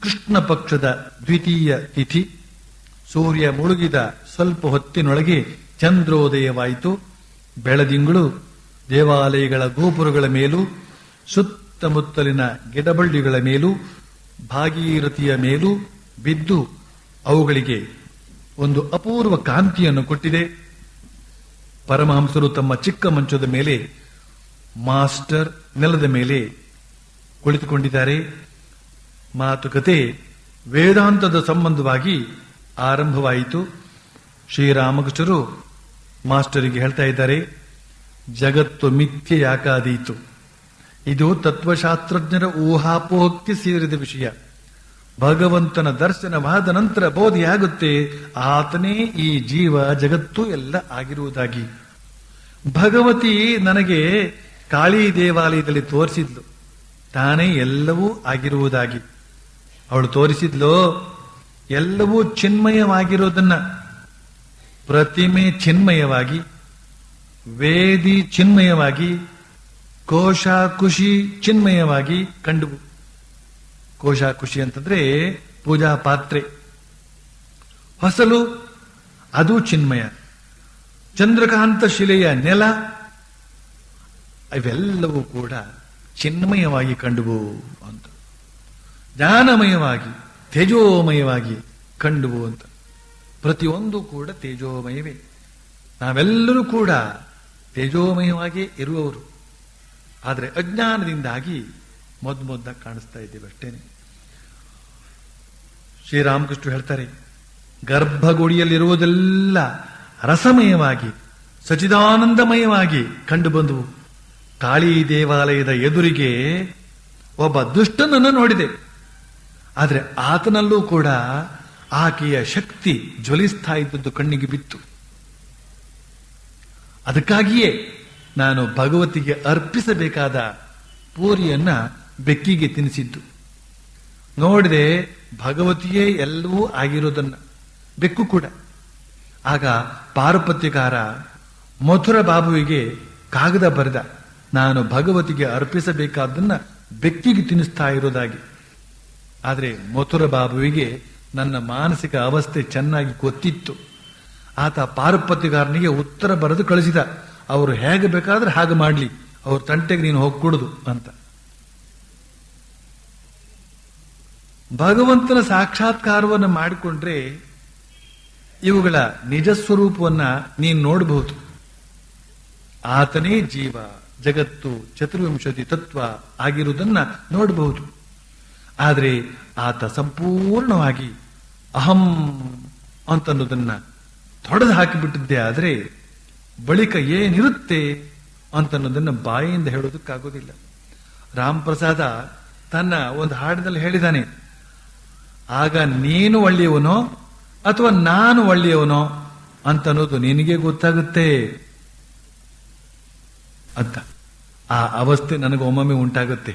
ಕೃಷ್ಣ ಪಕ್ಷದ ದ್ವಿತೀಯ ತಿಥಿ. ಸೂರ್ಯ ಮುಳುಗಿದ ಸ್ವಲ್ಪ ಹೊತ್ತಿನೊಳಗೆ ಚಂದ್ರೋದಯವಾಯಿತು. ಬೆಳದಿಂಗಳು ದೇವಾಲಯಗಳ ಗೋಪುರಗಳ ಮೇಲೂ, ಸುತ್ತಮುತ್ತಲಿನ ಗಿಡಬಳ್ಳಿಗಳ ಮೇಲೂ, ಭಾಗೀರಥಿಯ ಮೇಲೂ ಬಿದ್ದು ಅವುಗಳಿಗೆ ಒಂದು ಅಪೂರ್ವ ಕಾಂತಿಯನ್ನು ಕೊಟ್ಟಿದೆ. ಪರಮಹಂಸರು ತಮ್ಮ ಚಿಕ್ಕ ಮಂಚದ ಮೇಲೆ, ಮಾಸ್ಟರ್ ನೆಲದ ಮೇಲೆ ಕುಳಿತುಕೊಂಡಿದ್ದಾರೆ. ಮಾತುಕತೆ ವೇದಾಂತದ ಸಂಬಂಧವಾಗಿ ಆರಂಭವಾಯಿತು. ಶ್ರೀರಾಮಕೃಷ್ಣರು ಮಾಸ್ಟರಿಗೆ ಹೇಳ್ತಾ ಇದ್ದಾರೆ, ಜಗತ್ತು ಮಿಥ್ಯೆ ಯಾಕಾದೀತು? ಇದು ತತ್ವಶಾಸ್ತ್ರಜ್ಞರ ಊಹಾಪೋಹಕ್ಕೆ ಸೇರಿದ ವಿಷಯ. ಭಗವಂತನ ದರ್ಶನವಾದ ನಂತರ ಬೋಧೆಯಾಗುತ್ತೆ, ಆತನೇ ಈ ಜೀವ ಜಗತ್ತು ಎಲ್ಲ ಆಗಿರುವುದಾಗಿ. ಭಗವತಿ ನನಗೆ ಕಾಳಿ ದೇವಾಲಯದಲ್ಲಿ ತೋರಿಸಿದ್ಲು, ತಾನೇ ಎಲ್ಲವೂ ಆಗಿರುವುದಾಗಿ. ಅವಳು ತೋರಿಸಿದ್ಲು ಎಲ್ಲವೂ ಚಿನ್ಮಯವಾಗಿರೋದನ್ನ. ಪ್ರತಿಮೆ ಚಿನ್ಮಯವಾಗಿ, ವೇದಿ ಚಿನ್ಮಯವಾಗಿ, ಕೋಶ ಕುಶಿ ಚಿನ್ಮಯವಾಗಿ ಕಂಡುವು. ಕೋಶ ಖುಷಿ ಅಂತಂದ್ರೆ ಪೂಜಾ ಪಾತ್ರೆ. ಹೊಸಲು ಅದು ಚಿನ್ಮಯ. ಚಂದ್ರಕಾಂತ ಶಿಲೆಯ ನೆಲ, ಇವೆಲ್ಲವೂ ಕೂಡ ಚಿನ್ಮಯವಾಗಿ ಕಂಡುವು ಅಂತ. ಜ್ಞಾನಮಯವಾಗಿ, ತೇಜೋಮಯವಾಗಿ ಕಂಡುವು ಅಂತ. ಪ್ರತಿಯೊಂದು ಕೂಡ ತೇಜೋಮಯವೇ. ನಾವೆಲ್ಲರೂ ಕೂಡ ತೇಜೋಮಯವಾಗಿ ಇರುವವರು. ಆದರೆ ಅಜ್ಞಾನದಿಂದಾಗಿ ಮೊದ್ದಾಗ ಕಾಣಿಸ್ತಾ ಇದ್ದೇವೆ ಅಷ್ಟೇನೆ. ಶ್ರೀರಾಮಕೃಷ್ಣ ಹೇಳ್ತಾರೆ, ಗರ್ಭಗುಡಿಯಲ್ಲಿರುವುದೆಲ್ಲ ರಸಮಯವಾಗಿ, ಸಚಿದಾನಂದಮಯವಾಗಿ ಕಂಡು ಬಂದವು. ಕಾಳಿ ದೇವಾಲಯದ ಎದುರಿಗೆ ಒಬ್ಬ ದುಷ್ಟನನ್ನು ನೋಡಿದೆ. ಆದರೆ ಆತನಲ್ಲೂ ಕೂಡ ಆಕೆಯ ಶಕ್ತಿ ಜ್ವಲಿಸ್ತಾ ಇದ್ದದ್ದು ಕಣ್ಣಿಗೆ ಬಿತ್ತು. ಅದಕ್ಕಾಗಿಯೇ ನಾನು ಭಗವತಿಗೆ ಅರ್ಪಿಸಬೇಕಾದ ಪೂರಿಯನ್ನ ಬೆಕ್ಕಿಗೆ ತಿನ್ನಿಸಿದ್ದು. ನೋಡಿದೆ ಭಗವತಿಯೇ ಎಲ್ಲವೂ ಆಗಿರೋದನ್ನ, ಬೆಕ್ಕು ಕೂಡ. ಆಗ ಪಾರುಪತ್ಯಕಾರ ಮಥುರ ಬಾಬುವಿಗೆ ಕಾಗದ ಬರೆದ, ನಾನು ಭಗವತಿಗೆ ಅರ್ಪಿಸಬೇಕಾದ್ದನ್ನ ಬೆಕ್ಕಿಗೆ ತಿನ್ನಿಸ್ತಾ ಇರೋದಾಗಿ. ಆದರೆ ಮಥುರ ಬಾಬುವಿಗೆ ನನ್ನ ಮಾನಸಿಕ ಅವಸ್ಥೆ ಚೆನ್ನಾಗಿ ಗೊತ್ತಿತ್ತು. ಆತ ಪಾರುಪತ್ಯಗಾರನಿಗೆ ಉತ್ತರ ಬರೆದು ಕಳಿಸಿದ, ಅವರು ಹೇಗೆ ಬೇಕಾದ್ರೆ ಹಾಗೆ ಮಾಡ್ಲಿ, ಅವ್ರ ತಂಟೆಗೆ ನೀನು ಹೋಗ್ಕೊಡುದು ಅಂತ. ಭಗವಂತನ ಸಾಕ್ಷಾತ್ಕಾರವನ್ನು ಮಾಡಿಕೊಂಡ್ರೆ ಇವುಗಳ ನಿಜ ಸ್ವರೂಪವನ್ನ ನೀನು ನೋಡಬಹುದು. ಆತನೇ ಜೀವ, ಜಗತ್ತು ಚತುರ್ವಿಂಶತಿ ತತ್ವ ಆಗಿರುವುದನ್ನ ನೋಡಬಹುದು. ಆದರೆ ಆತ ಸಂಪೂರ್ಣವಾಗಿ ಅಹಂ ಅಂತನ್ನೋದನ್ನ ತೊಡೆದು ಹಾಕಿಬಿಟ್ಟಿದ್ದೆ ಆದರೆ ಬಳಿಕ ಏನಿರುತ್ತೆ ಅಂತನ್ನೋದನ್ನ ಬಾಯಿಯಿಂದ ಹೇಳೋದಕ್ಕಾಗೋದಿಲ್ಲ. ರಾಮ್ ಪ್ರಸಾದ ತನ್ನ ಒಂದು ಹಾಡಿನಲ್ಲಿ ಹೇಳಿದಾನೆ, ಆಗ ನೀನು ಒಳ್ಳೆಯವನೋ ಅಥವಾ ನಾನು ಒಳ್ಳೆಯವನೋ ಅಂತನ್ನೋದು ನಿನಗೆ ಗೊತ್ತಾಗುತ್ತೆ ಅಂತ. ಆ ಅವಸ್ಥೆ ನನಗೆ ಒಮ್ಮೊಮ್ಮೆ ಉಂಟಾಗುತ್ತೆ.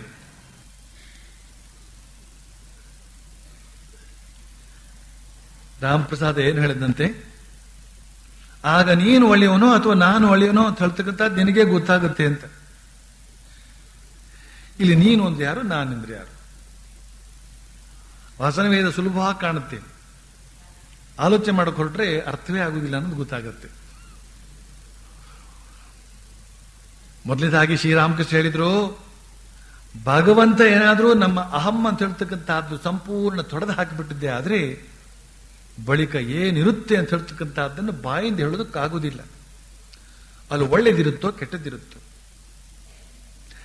ರಾಮ್ ಪ್ರಸಾದ್ ಏನು ಹೇಳಿದಂತೆ, ಆಗ ನೀನು ಒಳ್ಳೆಯವನೋ ಅಥವಾ ನಾನು ಒಳ್ಳೆಯವನೋ ಅಂತ ಹೇಳ್ತಕ್ಕಂಥ ನಿನಗೆ ಗೊತ್ತಾಗುತ್ತೆ ಅಂತ. ಇಲ್ಲಿ ನೀನು ಒಂದು ಯಾರು, ನಾನೆಂದ್ರೆ ಯಾರು? ವಚನವೇದ ಸುಲಭವಾಗಿ ಕಾಣುತ್ತೆ, ಆಲೋಚನೆ ಮಾಡಕ್ ಹೊರಟ್ರೆ ಅರ್ಥವೇ ಆಗುದಿಲ್ಲ ಅನ್ನೋದು ಗೊತ್ತಾಗುತ್ತೆ. ಮೊದಲನೇದಾಗಿ ಶ್ರೀರಾಮಕೃಷ್ಣ ಹೇಳಿದ್ರು, ಭಗವಂತ ಏನಾದ್ರೂ ನಮ್ಮ ಅಹಂ ಅಂತ ಹೇಳ್ತಕ್ಕಂಥದ್ದು ಸಂಪೂರ್ಣ ತೊಡೆದು ಹಾಕಿಬಿಟ್ಟಿದ್ದೆ ಆದ್ರೆ ಬಳಿಕ ಏನಿರುತ್ತೆ ಅಂತ ಹೇಳ್ತಕ್ಕಂಥದ್ದನ್ನು ಬಾಯಿಂದ ಹೇಳೋದಕ್ಕಾಗುವುದಿಲ್ಲ. ಅಲ್ಲಿ ಒಳ್ಳೇದಿರುತ್ತೋ ಕೆಟ್ಟದ್ದಿರುತ್ತೋ,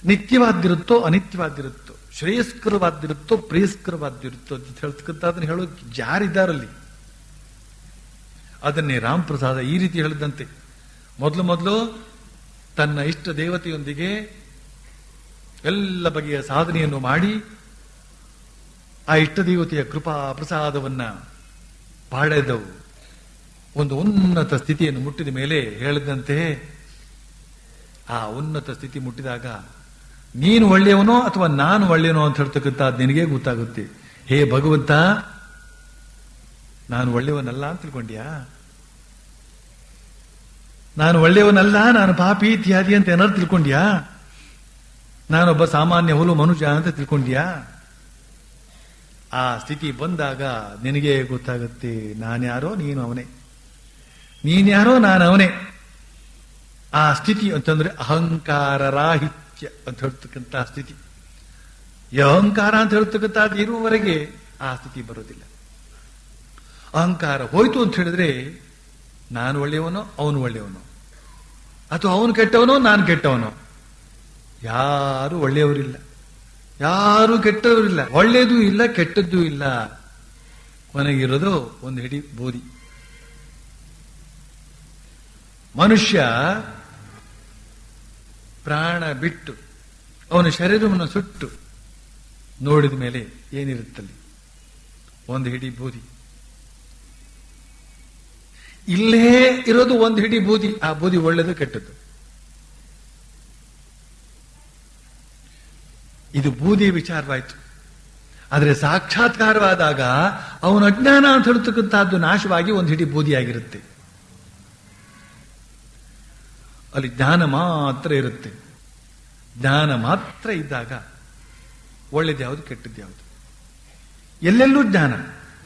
ನಿತ್ಯವಾದ್ದಿರುತ್ತೋ ಅನಿತ್ಯವಾದ್ದಿರುತ್ತೋ, ಶ್ರೇಯಸ್ಕರವಾದ್ದಿರುತ್ತೋ ಪ್ರೇಯಸ್ಕರವಾದ್ದಿರುತ್ತೋ ಅಂತ ಹೇಳ್ತಕ್ಕಂಥದ್ದನ್ನು ಹೇಳೋಕೆ ಯಾರಿದ್ದಾರಲ್ಲಿ? ಅದನ್ನೇ ರಾಮ್ ಪ್ರಸಾದ ಈ ರೀತಿ ಹೇಳಿದಂತೆ, ಮೊದಲು ತನ್ನ ಇಷ್ಟ ದೇವತೆಯೊಂದಿಗೆ ಎಲ್ಲ ಬಗೆಯ ಸಾಧನೆಯನ್ನು ಮಾಡಿ ಆ ಇಷ್ಟ ದೇವತೆಯ ಕೃಪಾ ಪ್ರಸಾದವನ್ನ ಪಡೆದವು. ಒಂದು ಉನ್ನತ ಸ್ಥಿತಿಯನ್ನು ಮುಟ್ಟಿದ ಮೇಲೆ ಹೇಳಿದಂತೆ, ಆ ಉನ್ನತ ಸ್ಥಿತಿ ಮುಟ್ಟಿದಾಗ ನೀನು ಒಳ್ಳೆಯವನೋ ಅಥವಾ ನಾನು ಒಳ್ಳೆಯವನೋ ಅಂತ ಹೇಳ್ತಕ್ಕಂಥ ನಿನಗೆ ಗೊತ್ತಾಗುತ್ತೆ. ಹೇ ಭಗವಂತ, ನಾನು ಒಳ್ಳೆಯವನಲ್ಲ ಅಂತ ತಿಳ್ಕೊಂಡ್ಯಾ? ನಾನು ಒಳ್ಳೆಯವನಲ್ಲ, ನಾನು ಪಾಪಿ ಇತ್ಯಾದಿ ಅಂತ ಏನಾದ್ರು ತಿಳ್ಕೊಂಡ್ಯಾ? ನಾನೊಬ್ಬ ಸಾಮಾನ್ಯ ಹುಲು ಮನುಷ್ಯ ಅಂತ ತಿಳ್ಕೊಂಡ್ಯಾ? ಆ ಸ್ಥಿತಿ ಬಂದಾಗ ನಿನಗೆ ಗೊತ್ತಾಗುತ್ತೆ, ನಾನ್ಯಾರೋ ನೀನು ಅವನೇ, ನೀನ್ಯಾರೋ ನಾನು ಅವನೇ. ಆ ಸ್ಥಿತಿ ಅಂತಂದ್ರೆ ಅಹಂಕಾರ ರಾಹಿತ್ಯ ಅಂತ ಹೇಳ್ತಕ್ಕಂಥ ಸ್ಥಿತಿ. ಈ ಅಹಂಕಾರ ಅಂತ ಹೇಳ್ತಕ್ಕಂಥದ್ದು ಇರುವವರೆಗೆ ಆ ಸ್ಥಿತಿ ಬರೋದಿಲ್ಲ. ಅಹಂಕಾರ ಹೋಯ್ತು ಅಂತ ಹೇಳಿದ್ರೆ ನಾನು ಒಳ್ಳೆಯವನೋ ಅವನು ಒಳ್ಳೆಯವನೋ, ಅಥವಾ ಅವನು ಕೆಟ್ಟವನೋ ನಾನು ಕೆಟ್ಟವನೋ. ಯಾರು ಒಳ್ಳೆಯವರಿಲ್ಲ, ಯಾರು ಕೆಟ್ಟವರಿಲ್ಲ, ಒಳ್ಳೆಯದೂ ಇಲ್ಲ ಕೆಟ್ಟದ್ದೂ ಇಲ್ಲ. ಕೊನೆಗಿರೋದು ಒಂದು ಹಿಡಿ ಬೂದಿ. ಮನುಷ್ಯ ಪ್ರಾಣ ಬಿಟ್ಟು ಅವನ ಶರೀರವನ್ನು ಸುಟ್ಟು ನೋಡಿದ ಮೇಲೆ ಏನಿರುತ್ತಲ್ಲಿ? ಒಂದು ಹಿಡಿ ಬೂದಿ. ಇಲ್ಲೇ ಇರೋದು ಒಂದು ಹಿಡಿ ಬೂದಿ. ಆ ಬೂದಿ ಒಳ್ಳೆಯದು ಕೆಟ್ಟದ್ದು. ಇದು ಬೂದಿ ವಿಚಾರವಾಯಿತು. ಆದರೆ ಸಾಕ್ಷಾತ್ಕಾರವಾದಾಗ ಅವನ ಅಜ್ಞಾನ ಅಂತ ಹೇಳ್ತಕ್ಕಂಥದ್ದು ನಾಶವಾಗಿ ಒಂದು ಹಿಡಿ ಬೂದಿಯಾಗಿರುತ್ತೆ. ಅಲ್ಲಿ ಜ್ಞಾನ ಮಾತ್ರ ಇರುತ್ತೆ. ಜ್ಞಾನ ಮಾತ್ರ ಇದ್ದಾಗ ಒಳ್ಳೇದ್ಯಾವುದು ಕೆಟ್ಟದ್ಯಾವುದು, ಎಲ್ಲೆಲ್ಲೂ ಜ್ಞಾನ,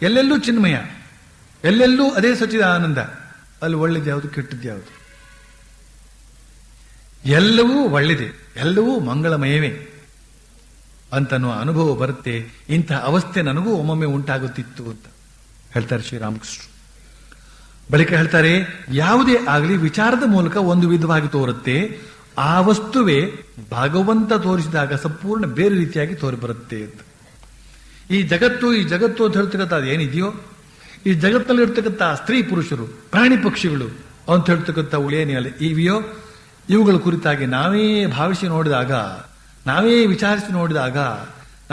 ಎಲ್ಲೆಲ್ಲೂ ಚಿನ್ಮಯ, ಎಲ್ಲೆಲ್ಲೂ ಅದೇ ಸಚ್ಚಿದಾನಂದ. ಅಲ್ಲಿ ಒಳ್ಳೇದ್ಯಾವುದು ಕೆಟ್ಟದ್ಯಾವುದು, ಎಲ್ಲವೂ ಒಳ್ಳೆಯದೇ, ಎಲ್ಲವೂ ಮಂಗಳಮಯವೇ ಅಂತನೋ ಅನುಭವ ಬರುತ್ತೆ. ಇಂಥ ಅವಸ್ಥೆ ನನಗೂ ಒಮ್ಮೊಮ್ಮೆ ಉಂಟಾಗುತ್ತಿತ್ತು ಅಂತ ಹೇಳ್ತಾರೆ ಶ್ರೀರಾಮಕೃಷ್ಣರು. ಬಳಿಕ ಹೇಳ್ತಾರೆ, ಯಾವುದೇ ಆಗಲಿ ವಿಚಾರದ ಮೂಲಕ ಒಂದು ವಿಧವಾಗಿ ತೋರುತ್ತೆ, ಆ ವಸ್ತುವೇ ಭಗವಂತ ತೋರಿಸಿದಾಗ ಸಂಪೂರ್ಣ ಬೇರೆ ರೀತಿಯಾಗಿ ತೋರಿ ಬರುತ್ತೆ ಅಂತ. ಈ ಜಗತ್ತು ಅಂತ ಹೇಳ್ತಕ್ಕಂಥದ್ದು ಏನಿದೆಯೋ, ಈ ಜಗತ್ತಿನಲ್ಲಿ ಇರ್ತಕ್ಕಂಥ ಸ್ತ್ರೀ ಪುರುಷರು, ಪ್ರಾಣಿ ಪಕ್ಷಿಗಳು ಅಂತ ಹೇಳ್ತಕ್ಕಂಥ ಉಳೇನಿಯಲ್ಲ ಇವೆಯೋ, ಇವುಗಳ ಕುರಿತಾಗಿ ನಾವೇ ಭಾವಿಸಿ ನೋಡಿದಾಗ, ನಾವೇ ವಿಚಾರಿಸಿ ನೋಡಿದಾಗ,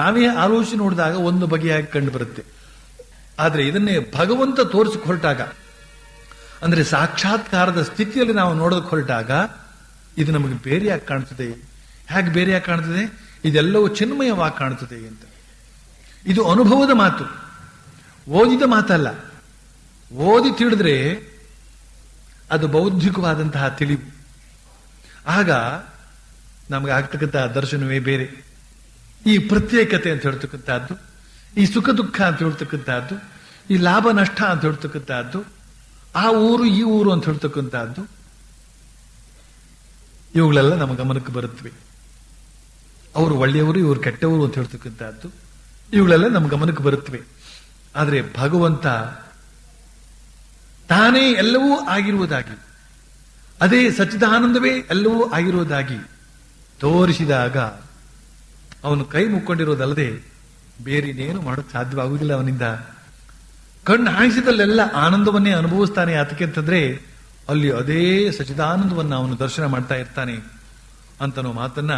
ನಾವೇ ಆಲೋಚಿಸಿ ನೋಡಿದಾಗ ಒಂದು ಬಗೆಯಾಗಿ ಕಂಡು ಬರುತ್ತೆ. ಆದರೆ ಇದನ್ನೇ ಭಗವಂತ ತೋರಿಸಕ್ಕೆ ಹೊರಟಾಗ, ಅಂದ್ರೆ ಸಾಕ್ಷಾತ್ಕಾರದ ಸ್ಥಿತಿಯಲ್ಲಿ ನಾವು ನೋಡೋದಕ್ಕೆ ಹೊರಟಾಗ ಇದು ನಮಗೆ ಬೇರೆಯಾಗಿ ಕಾಣ್ತದೆ. ಹೇಗೆ ಬೇರೆಯಾಗಿ ಕಾಣ್ತದೆ? ಇದೆಲ್ಲವೂ ಚಿನ್ಮಯವಾಗಿ ಕಾಣ್ತದೆ ಅಂತ. ಇದು ಅನುಭವದ ಮಾತು, ಓದಿದ ಮಾತಲ್ಲ. ಓದಿ ತಿಳಿದ್ರೆ ಅದು ಬೌದ್ಧಿಕವಾದಂತಹ ತಿಳಿವು. ಆಗ ನಮಗೆ ಆಗ್ತಕ್ಕಂಥ ದರ್ಶನವೇ ಬೇರೆ. ಈ ಪ್ರತ್ಯೇಕತೆ ಅಂತ ಹೇಳ್ತಕ್ಕಂಥದ್ದು, ಈ ಸುಖ ದುಃಖ ಅಂತ ಹೇಳ್ತಕ್ಕಂಥದ್ದು, ಈ ಲಾಭ ನಷ್ಟ ಅಂತ ಹೇಳ್ತಕ್ಕಂಥದ್ದು, ಆ ಊರು ಈ ಊರು ಅಂತ ಹೇಳ್ತಕ್ಕಂಥದ್ದು, ಇವುಗಳೆಲ್ಲ ನಮ್ಮ ಗಮನಕ್ಕೆ ಬರುತ್ತವೆ. ಅವರು ಒಳ್ಳೆಯವರು, ಇವರು ಕೆಟ್ಟವರು ಅಂತ ಹೇಳ್ತಕ್ಕಂಥದ್ದು, ಇವುಗಳೆಲ್ಲ ನಮ್ಮ ಗಮನಕ್ಕೆ ಬರುತ್ತವೆ. ಆದರೆ ಭಗವಂತ ತಾನೇ ಎಲ್ಲವೂ ಆಗಿರುವುದಾಗಿ, ಅದೇ ಸಚ್ಚಿದಾನಂದವೇ ಎಲ್ಲವೂ ಆಗಿರುವುದಾಗಿ ತೋರಿಸಿದಾಗ ಅವನು ಕೈ ಮುಕ್ಕೊಂಡಿರೋದಲ್ಲದೆ ಬೇರಿನೇನು ಮಾಡೋಕ್ಕೆ ಸಾಧ್ಯವಾಗುವುದಿಲ್ಲ ಅವನಿಂದ. ಕಣ್ಣು ಹಾಯಿಸಿದಲ್ಲೆಲ್ಲ ಆನಂದವನ್ನೇ ಅನುಭವಿಸ್ತಾನೆ. ಯಾತಕ್ಕೆ ಅಂತಂದ್ರೆ ಅಲ್ಲಿ ಅದೇ ಸಚಿದಾನಂದವನ್ನು ಅವನು ದರ್ಶನ ಮಾಡ್ತಾ ಇರ್ತಾನೆ ಅಂತನೋ ಮಾತನ್ನ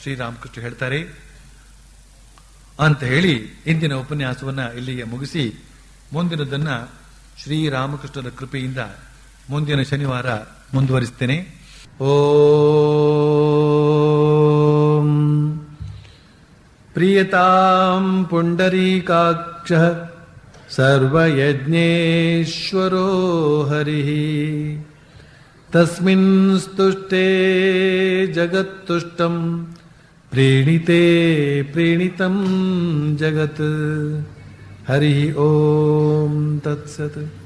ಶ್ರೀರಾಮಕೃಷ್ಣ ಹೇಳ್ತಾರೆ. ಅಂತ ಹೇಳಿ ಇಂದಿನ ಉಪನ್ಯಾಸವನ್ನ ಇಲ್ಲಿಗೆ ಮುಗಿಸಿ ಮುಂದಿನದನ್ನ ಶ್ರೀರಾಮಕೃಷ್ಣರ ಕೃಪೆಯಿಂದ ಮುಂದಿನ ಶನಿವಾರ ಮುಂದುವರಿಸ್ತೇನೆ. ಓಂ ಪ್ರಿಯತಾಂ ಪುಂಡರೀಕಾಕ್ಷ ಸರ್ವಯಜ್ಞೇಶ್ವರೋ ಹರಿಃ ತಸ್ಮಿನ್ ಸ್ತುಷ್ಟೇ ಜಗತ್ತುಷ್ಟಂ ಪ್ರೀಣಿತೆ ಪ್ರೀಣಿತಂ ಜಗತ್. ಹರಿ ಓಂ ತತ್ಸತ್.